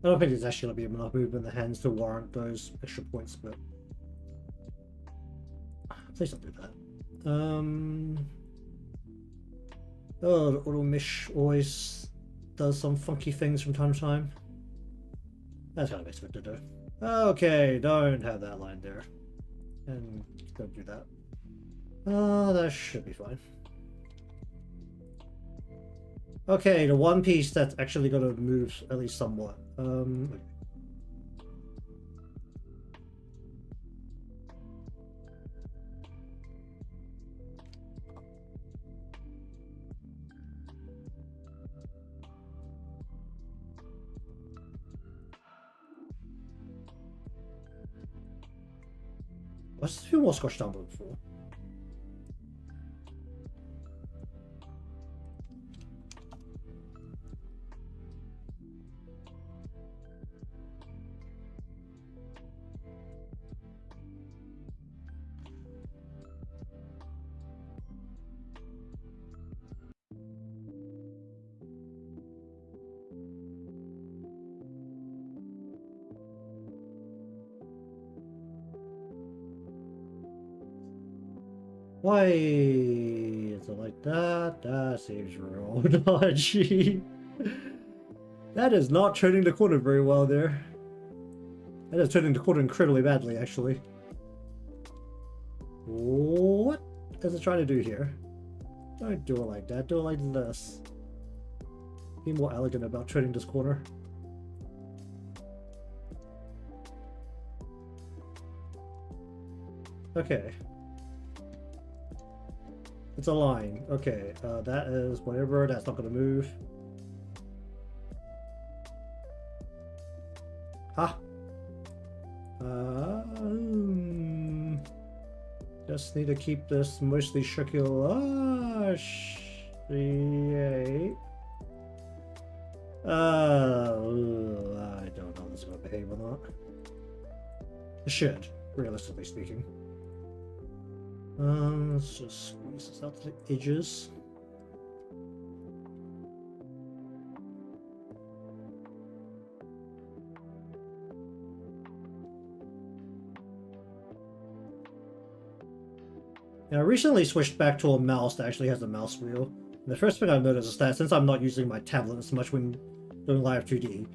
I don't think there's actually going to be enough movement in the hands to warrant those extra points, but please don't do that. Oh, the auto mish always does some funky things from time to time. That's kind of expected to do. Okay, don't have that line there. And don't do that. That should be fine. Okay, the one piece that's actually going to move at least somewhat. What's a few more Scotch down before? Why is it like that? That seems real dodgy. That is not turning the corner very well there. That is turning the corner incredibly badly, actually. What is it trying to do here? Don't do it like that. Do it like this. Be more elegant about turning this corner. Okay. It's a line. Okay, that is whatever. That's not going to move. Ha! Just need to keep this mostly circular. I don't know if this is going to behave or not. It should, realistically speaking. Let's just squeeze this out to the edges. Now, I recently switched back to a mouse that actually has a mouse wheel. And the first thing I've noticed is that since I'm not using my tablet as much when doing live 2D,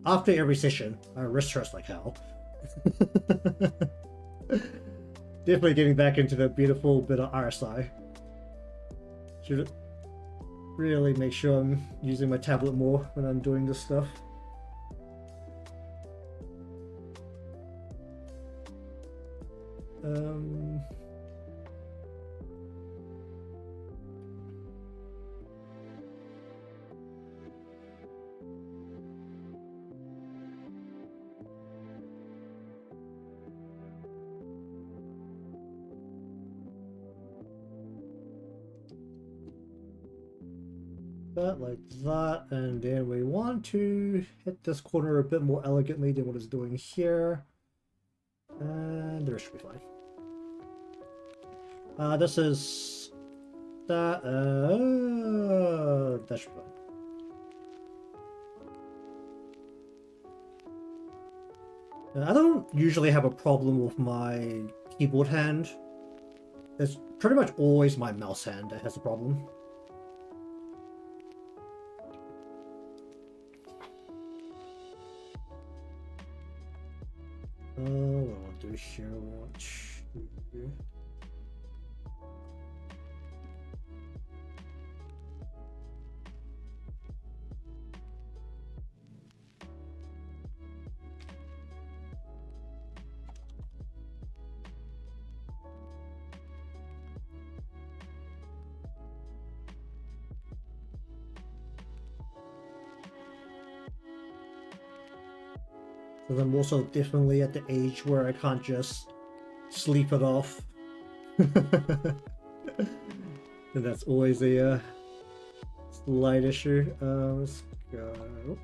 after every session, I wrist hurts like hell. Definitely getting back into the beautiful bit of RSI. Should really make sure I'm using my tablet more when I'm doing this stuff. That like that, and then we want to hit this corner a bit more elegantly than what it's doing here, and there should be fine. This is that. That should be fine. I don't usually have a problem with my keyboard hand. It's pretty much always my mouse hand that has a problem. What do I want to do here? I want to... Because I'm also definitely at the age where I can't just sleep it off. And that's always a slight issue. Let's go.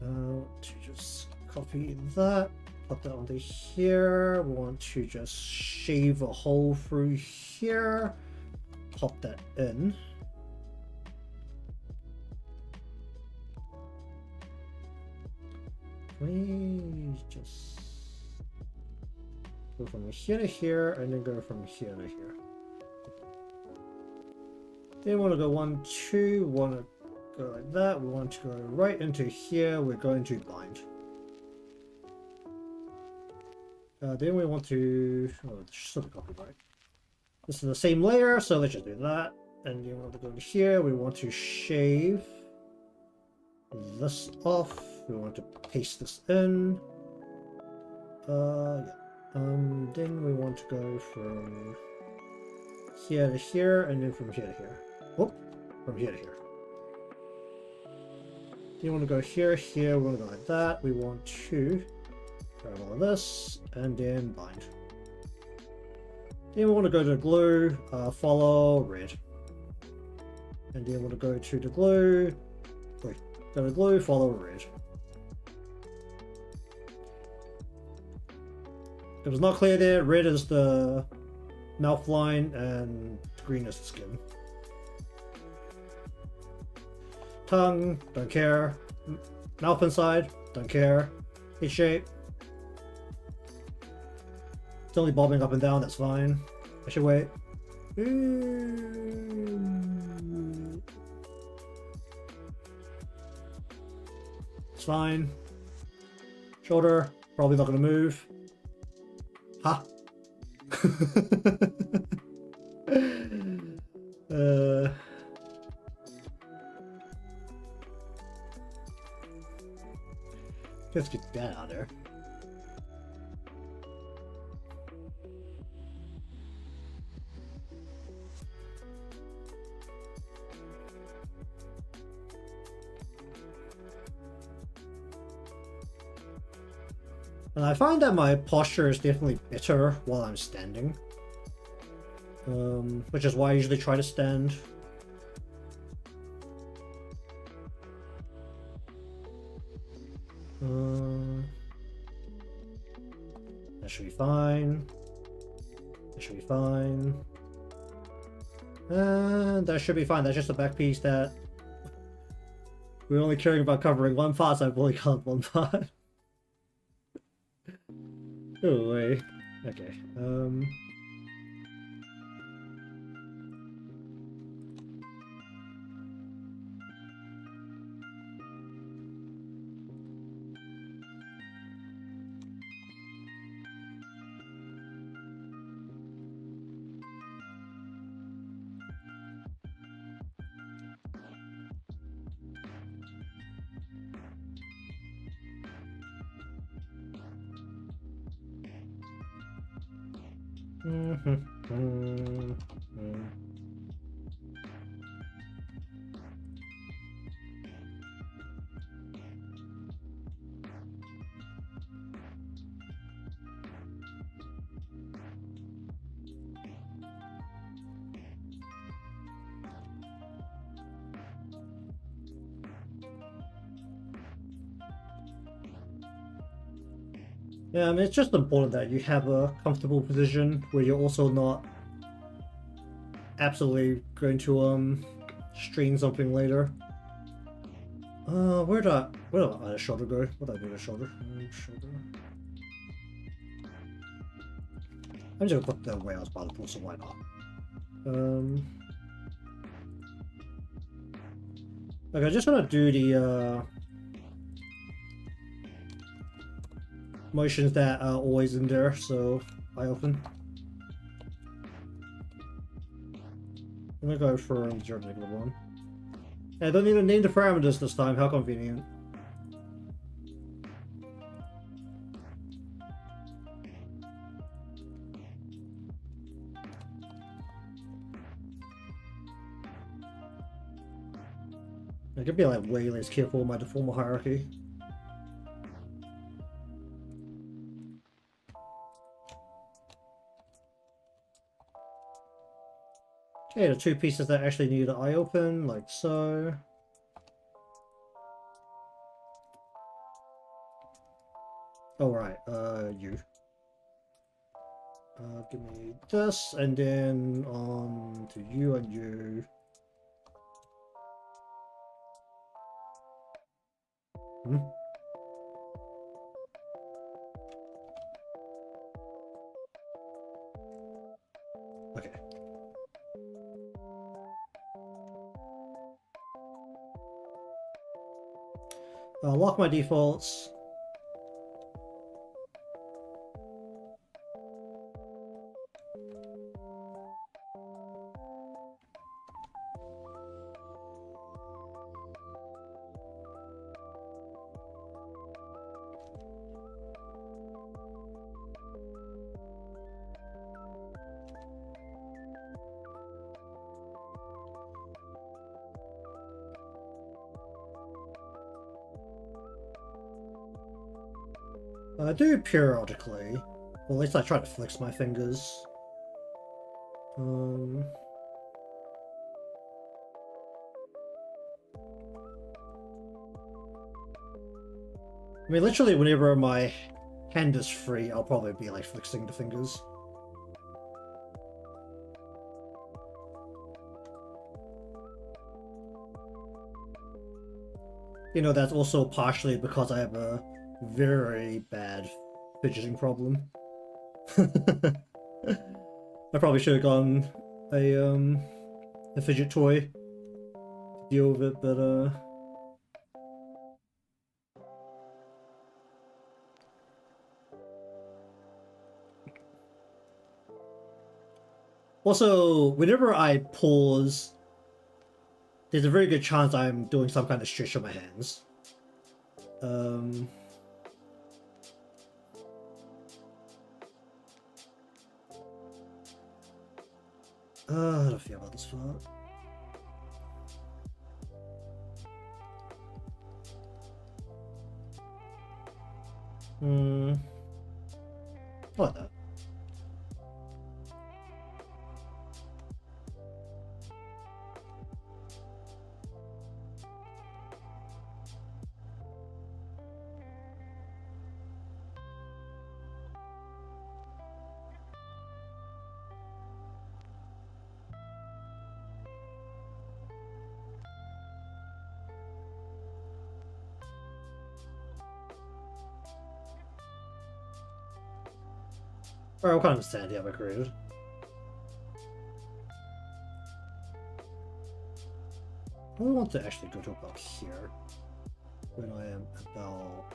To just copy that, put that onto here. We want to just shave a hole through here, pop that in. we just go from here to here and then go from here to here. Then we want to go 1, 2, want to go like that. We want to go right into here. We're going to bind. Then we want to, oh, should be copyright. This is the same layer, so let's just do that. And then we want to go here. We want to shave this off. We want to paste this in. Yeah. Then we want to go from here to here, and then from here to here. Whoop, from here to here. You want to go here, here. We want to go like that. We want to grab all of this and then bind. Then we want to go to the glue, follow red. And then we want to go to the glue, wait, go to glue, follow red. It was not clear there, red is the mouth line and green is the skin. Tongue, don't care. Mouth inside, don't care. Head shape. It's only bobbing up and down, that's fine. I should wait. It's fine. Shoulder, probably not gonna move. Huh? Let's get that out of there. And I find that my posture is definitely better while I'm standing. Which is why I usually try to stand. That should be fine. That should be fine. And that should be fine. That's just a back piece that we're only caring about covering one part, so I've only covered one part. Oh wait. Okay. Yeah, I mean, it's just important that you have a comfortable position where you're also not absolutely going to strain something later. Where did my shoulder go? What did I do to shoulder? Shoulder. I'm just gonna put that way I was about to pull, so why not? Okay, I'm just gonna do the motions that are always in there, so I open. I'm gonna go for a -1. I don't even name the parameters this time, how convenient. I could be like way less careful with my deformer hierarchy. Okay, the two pieces that actually need an eye open, like so. Oh right, you. Give me this, and then on to you and you. Okay. Lock my defaults. I do periodically. Well, at least I try to flex my fingers. I mean, literally whenever my hand is free, I'll probably be like flexing the fingers. You know, that's also partially because I have a very bad fidgeting problem. I probably should have gotten a fidget toy to deal with it, but also, whenever I pause, there's a very good chance I'm doing some kind of stretch on my hands. I don't feel about this part. I like that. Alright, what kind of sanity have I created? I want to actually go to about here when I am about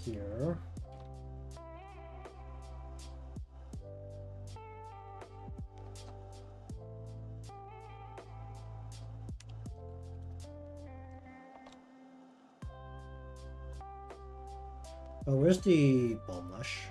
here. Oh, where's the bomb mush?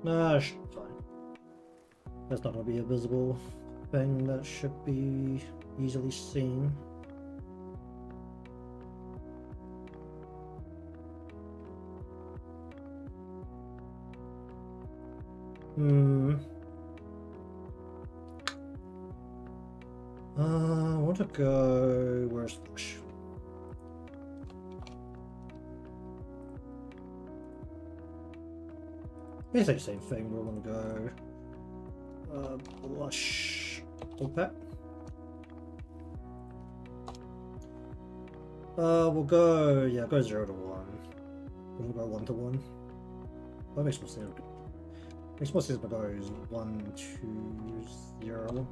Nah, fine. That's not going to be a visible thing. That should be easily seen. I want to go... Where's Bush? Basically the same thing. We're going to go... blush... Opet. We'll go... Yeah, go 0 to 1. We'll go 1 to 1. That makes more sense. Makes more sense, but goes 1 to 0.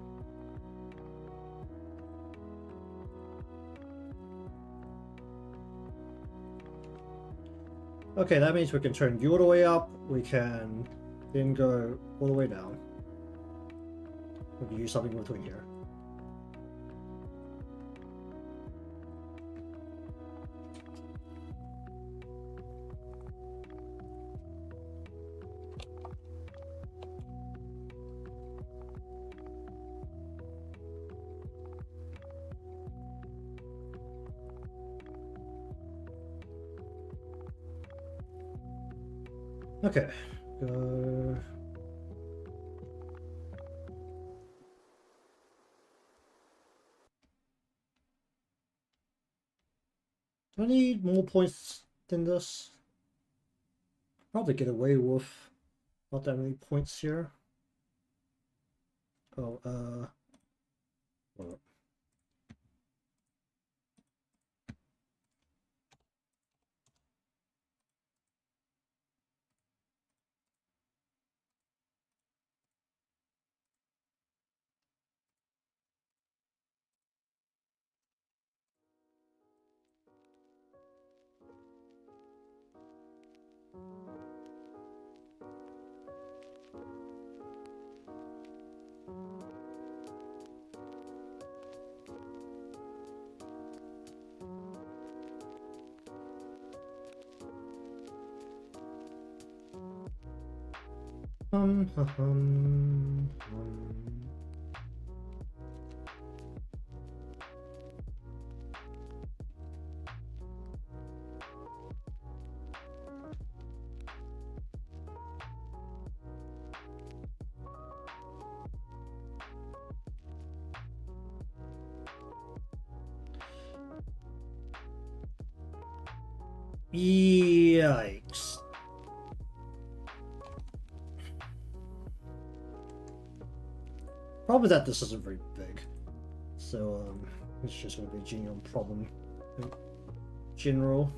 Okay, that means we can turn you all the way up. We can then go all the way down. We can use something between here. Okay, go. Do I need more points than this? Probably get away with not that many points here. Oh, well, hum, hum, hum, hum. Yikes. Problem is that this isn't very big. So, it's just going to be a genuine problem in general.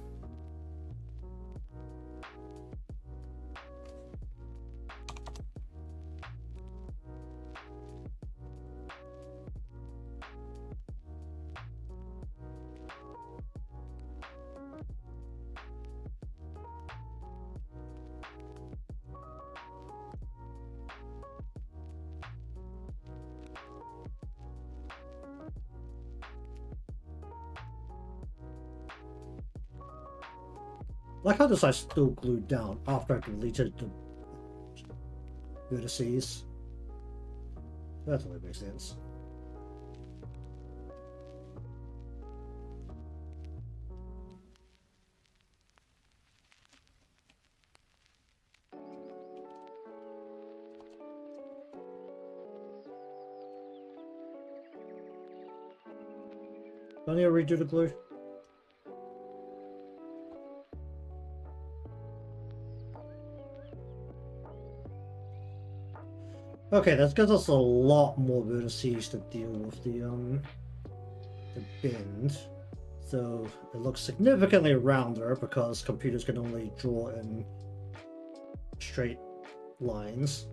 Like how this I still glued down after I deleted the vertices. That totally makes sense. Do I need to redo the glue? Okay, that gives us a lot more vertices to deal with the bend. So it looks significantly rounder because computers can only draw in straight lines.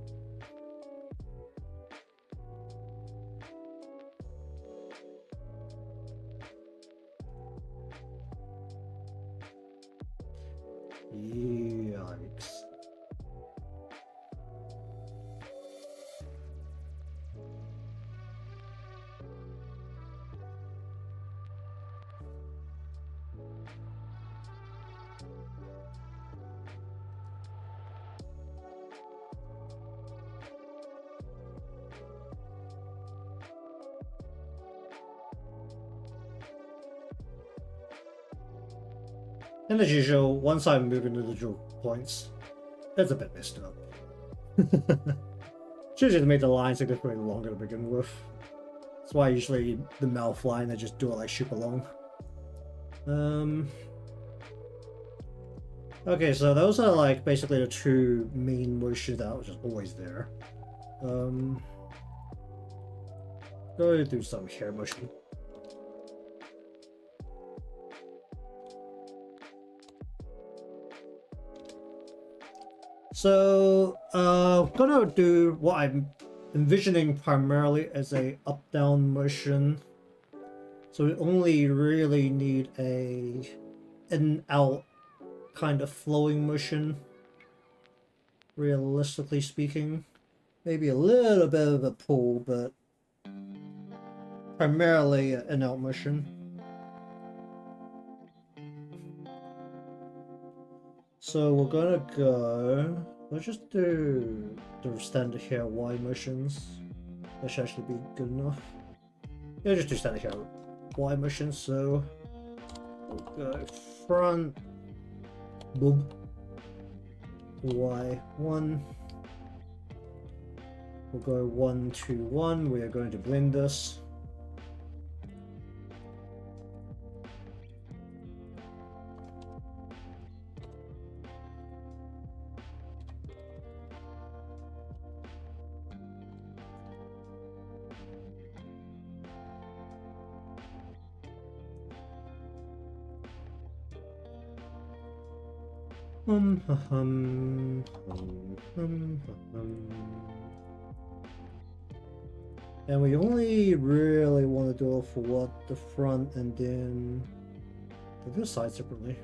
Yikes. And as usual, once I move individual points, it's a bit messed up. It's usually to make the line significantly longer to begin with. That's why usually the mouth line, I just do it like super long. Okay, so those are like basically the two main motions that was just always there. Go do some hair motion. So, gonna do what I'm envisioning primarily as a up-down motion. So we only really need a in-out kind of flowing motion, realistically speaking. Maybe a little bit of a pull, but primarily an out motion. So we're gonna go, let's just do the standard hair Y motions. That should actually be good enough. Yeah, just do standard hair Y motions, so we'll go front, boob, Y1. We'll go 1, 2, 1. We are going to blend this. And we only really want to do it for what? The front, and then we'll do the side separately.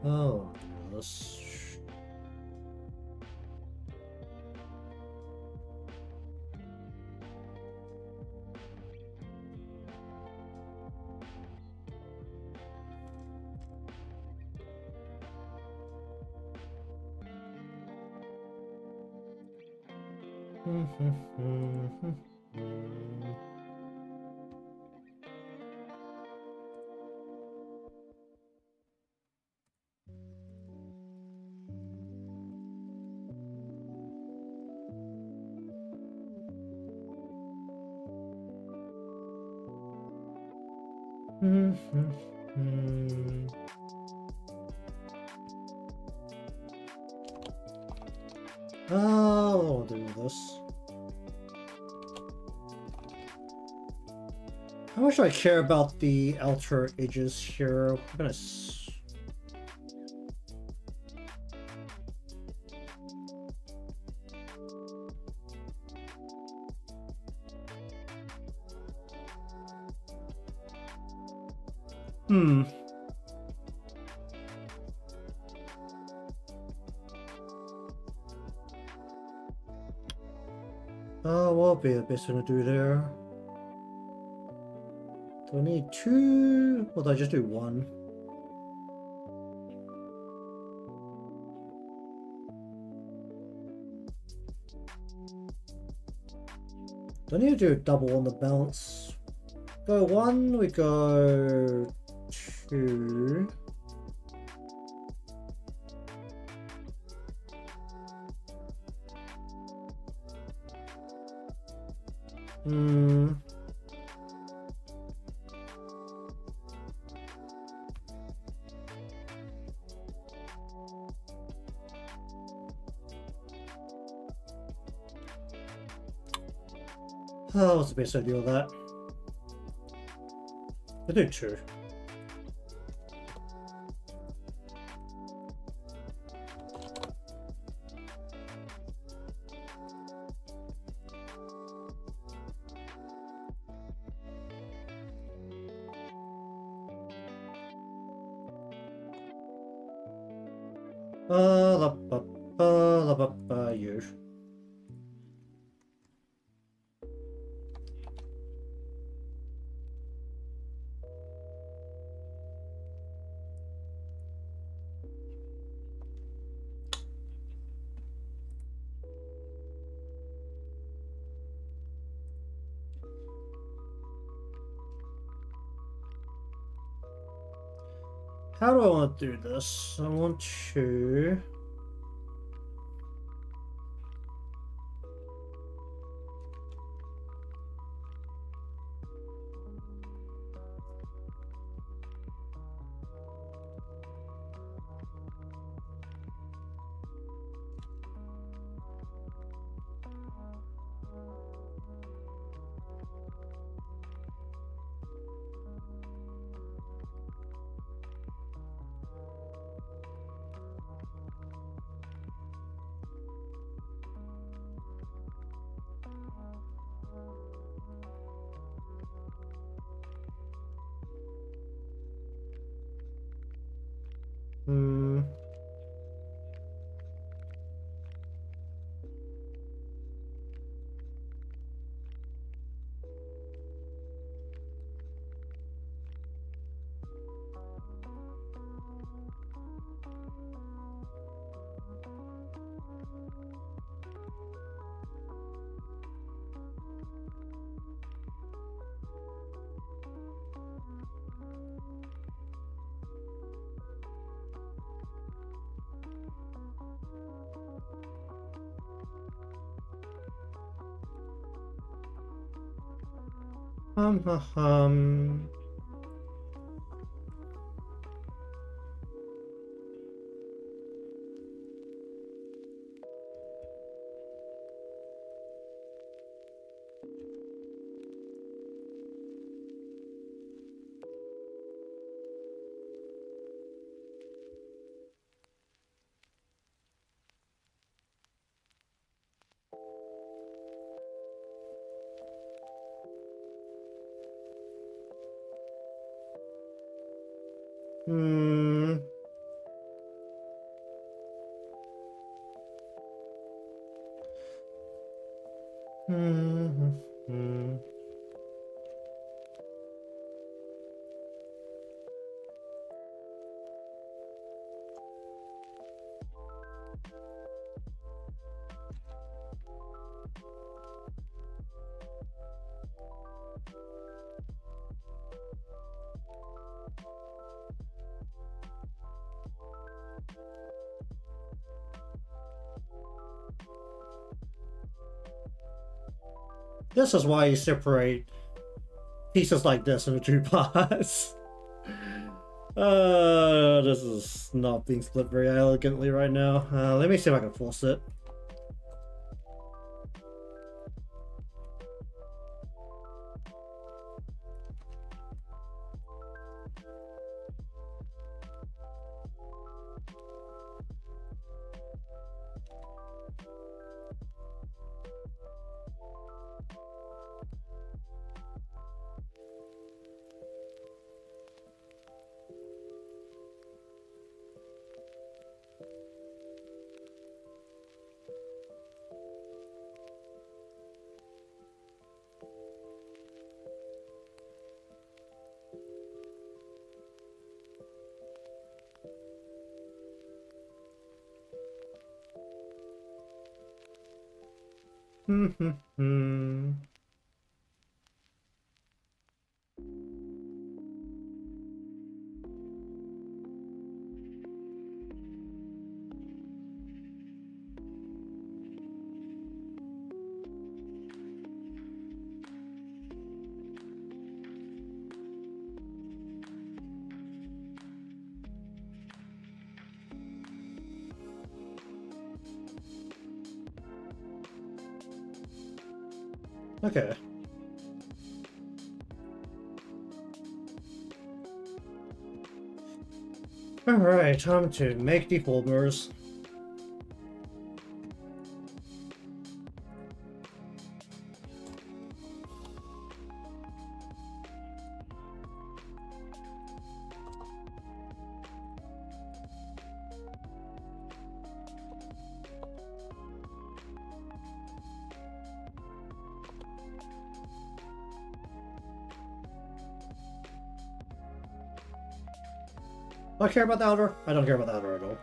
Oh, yes. Oh, I'll do this. How much do I care about the outer edges here? I'm gonna what would be the best thing to do there? Do I need 2? Or do I just do 1? Do I need to do a double on the bounce? Go 1, we go 2. Oh, what's the best idea of that? I do 2. You. How do I want to do this? I want to... Hmm. Hum, hum, hum. Hmm. Hmm. Hmm. This is why you separate pieces like this into two parts. This is not being split very elegantly right now. Let me see if I can force it. Hmm. Hmm. Hmm. Okay. Alright, time to make the folders. Do I care about the outer? I don't care about the outer at all.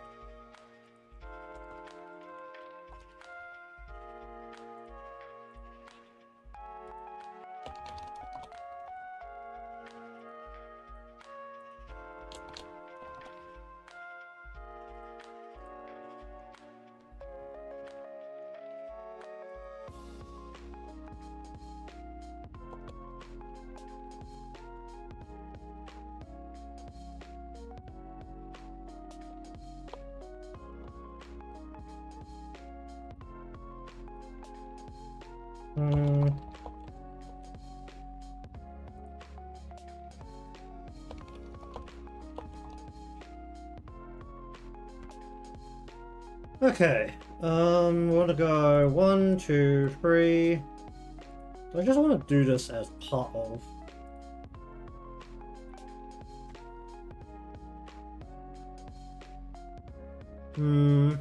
Hmm. Okay. Want to go 1, 2, 3. I just want to do this as part of. Hmm.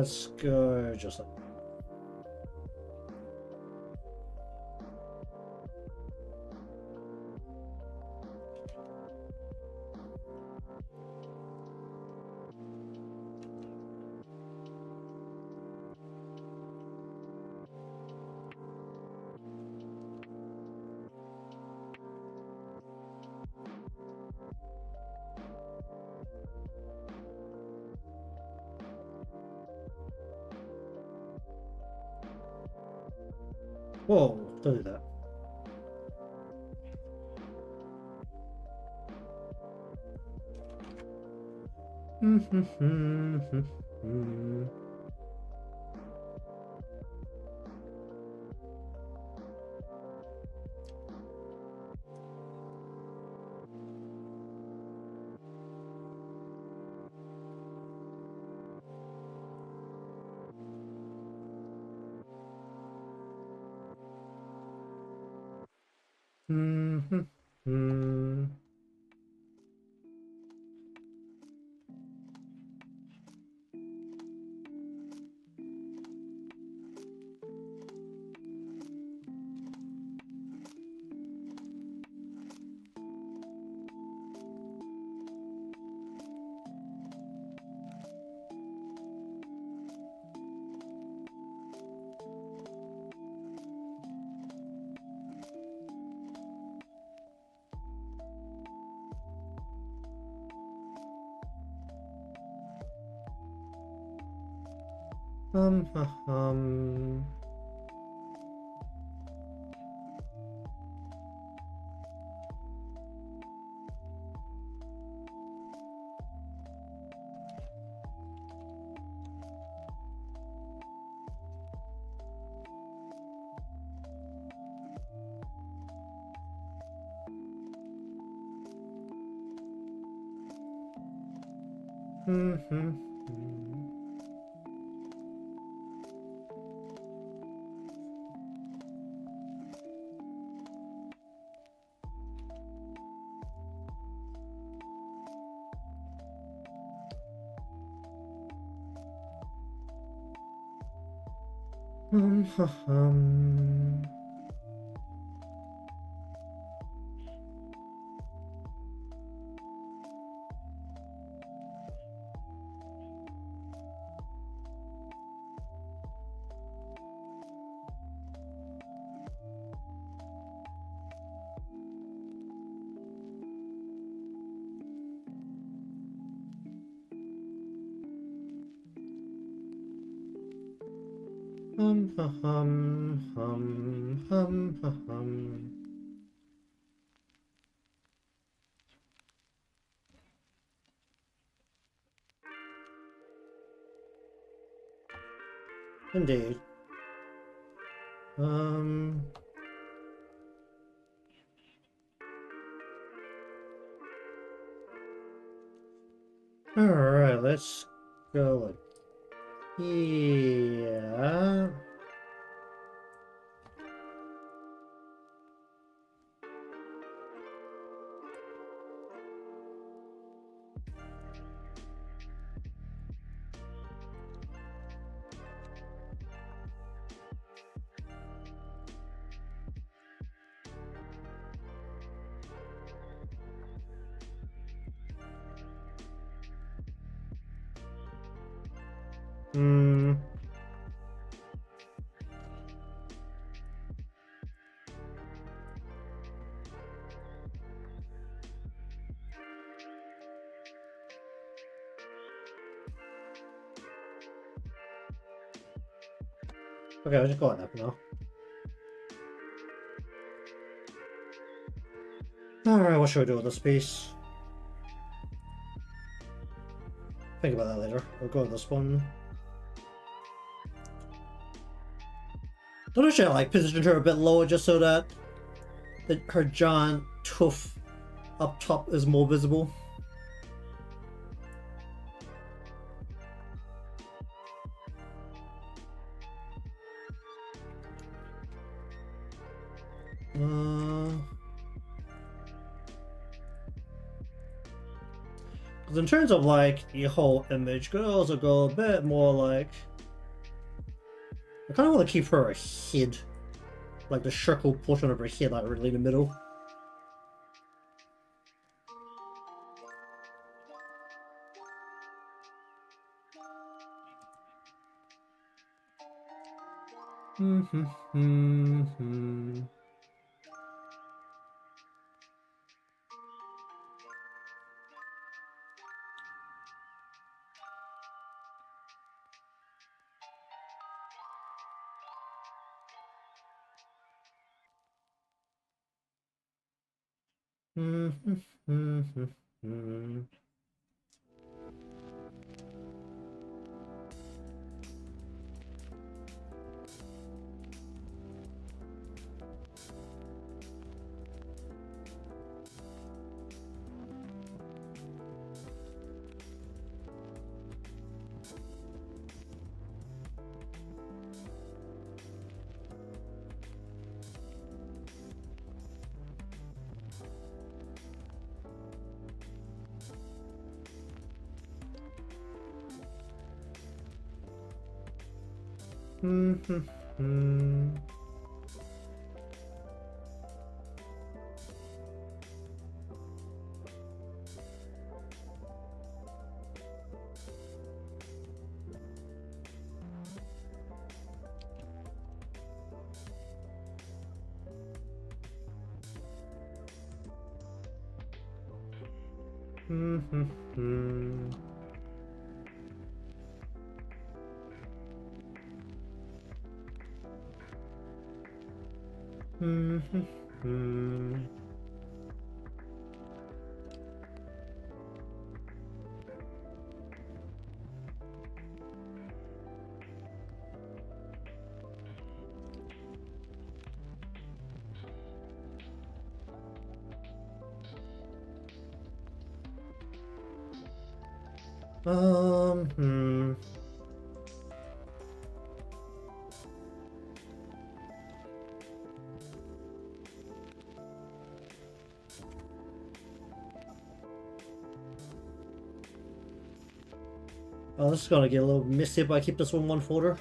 Let's go just like. Whoa, don't do that. Um, um. Indeed. Alright, let's go like here. Okay, I'll just go on that for now. Alright, what should we do with this piece? Think about that later. We'll go with this one. Don't actually like position her a bit lower just so that her giant tooth up top is more visible. Because in terms of like the whole image, could also go a bit more like, I kind of want to keep her head, like the circle portion of her head, like really in the middle. Oh, this is gonna get a little messy if I keep this one folder.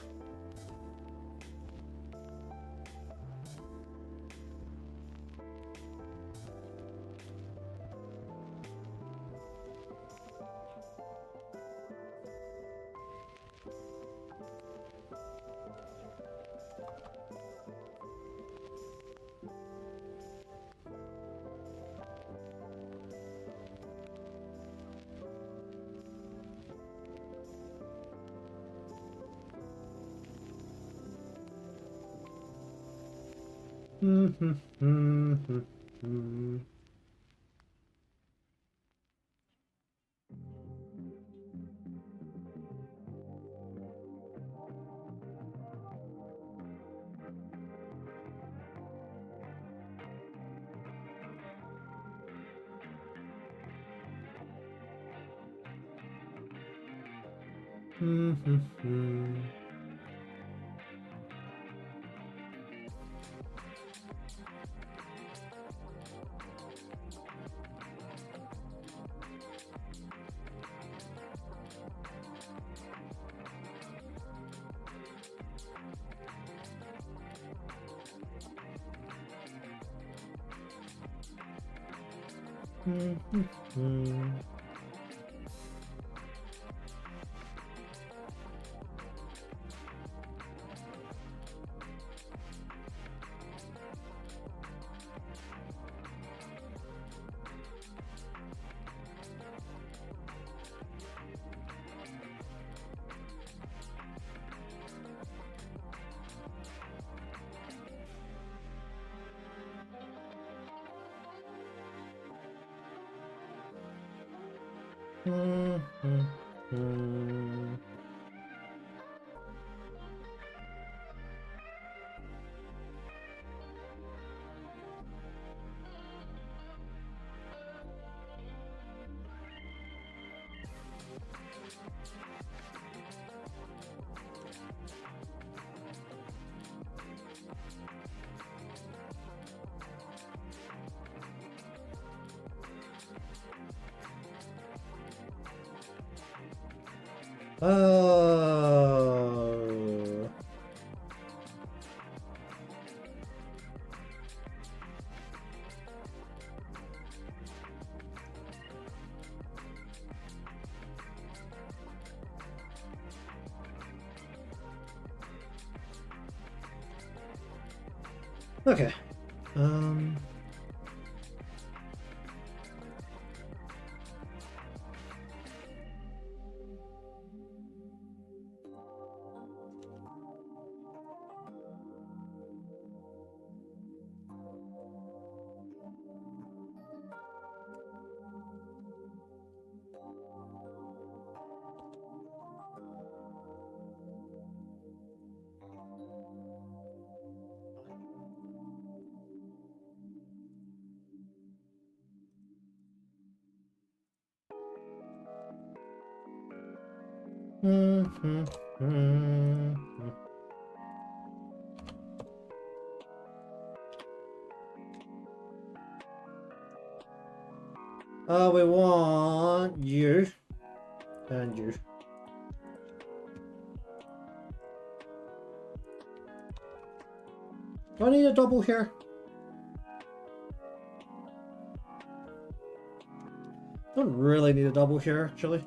Oh. Okay. We want you and you. Do I need a double here? Don't really need a double here, actually.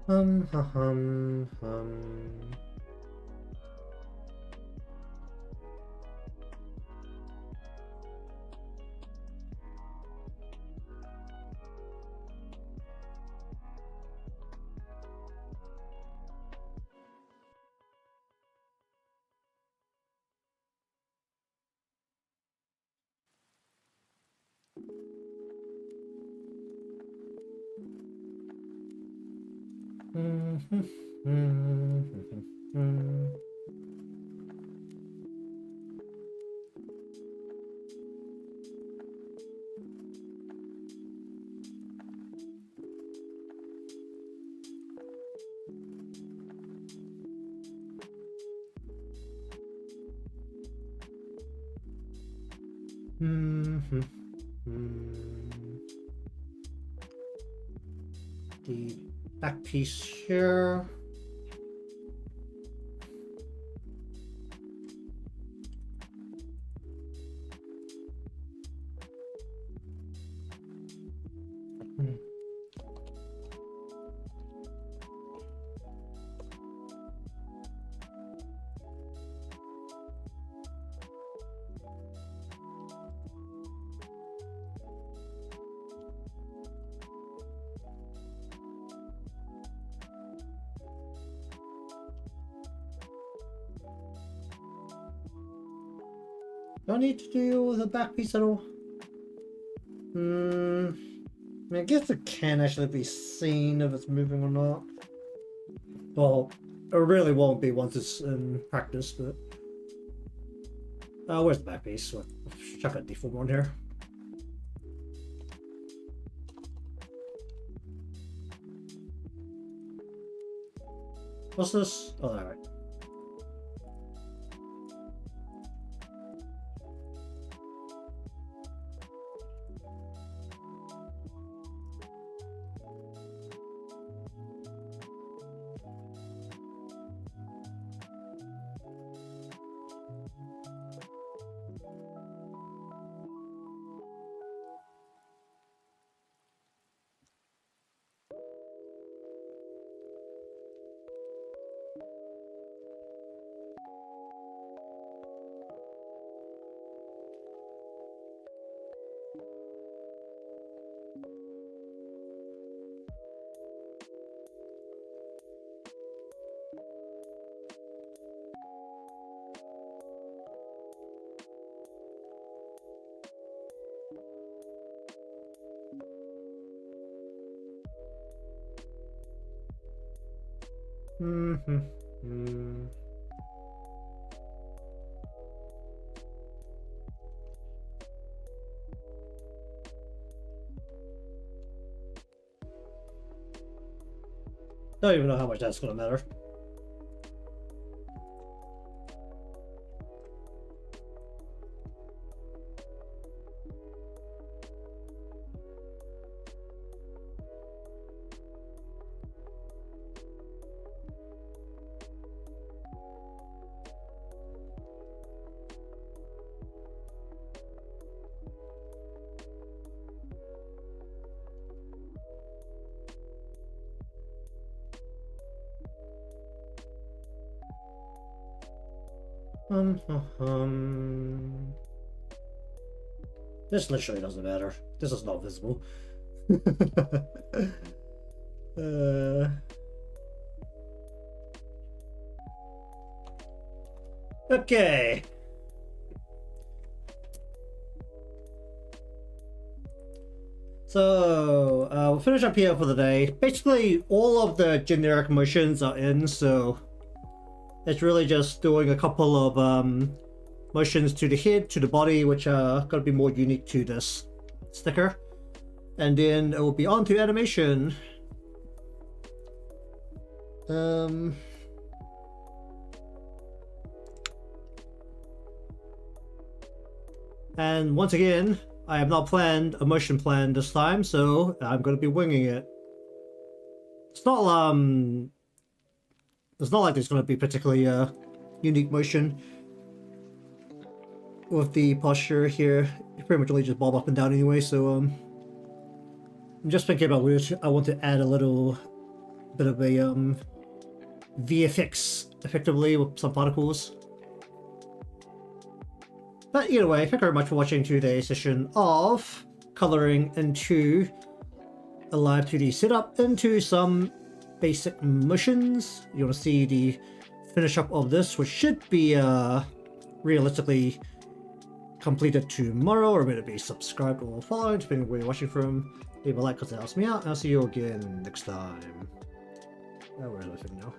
Hum. The back piece here. Do I need to deal with the back piece at all? I guess it can actually be seen if it's moving or not. Well, it really won't be once it's in practice, but... where's the back piece? Chuck a default one here. What's this? Oh, alright. Don't even know how much that's gonna matter. This literally doesn't matter. This is not visible. Okay. So, we'll finish up here for the day. Basically, all of the generic missions are in, so it's really just doing a couple of motions to the head, to the body, which are going to be more unique to this sticker. And then it will be on to animation. And once again, I have not planned a motion plan this time, so I'm going to be winging it. It's not like there's going to be particularly unique motion with the posture here. You pretty much only just bob up and down anyway, so I'm just thinking about which I want to add a little bit of a VFX effectively with some particles. But either way, thank you very much for watching today's session of coloring into a live 2D setup into some basic motions. You want to see the finish up of this, which should be realistically completed tomorrow, or maybe subscribed or followed, depending on where you're watching from. Leave a like because it helps me out, and I'll see you again next time. Where are we looking now?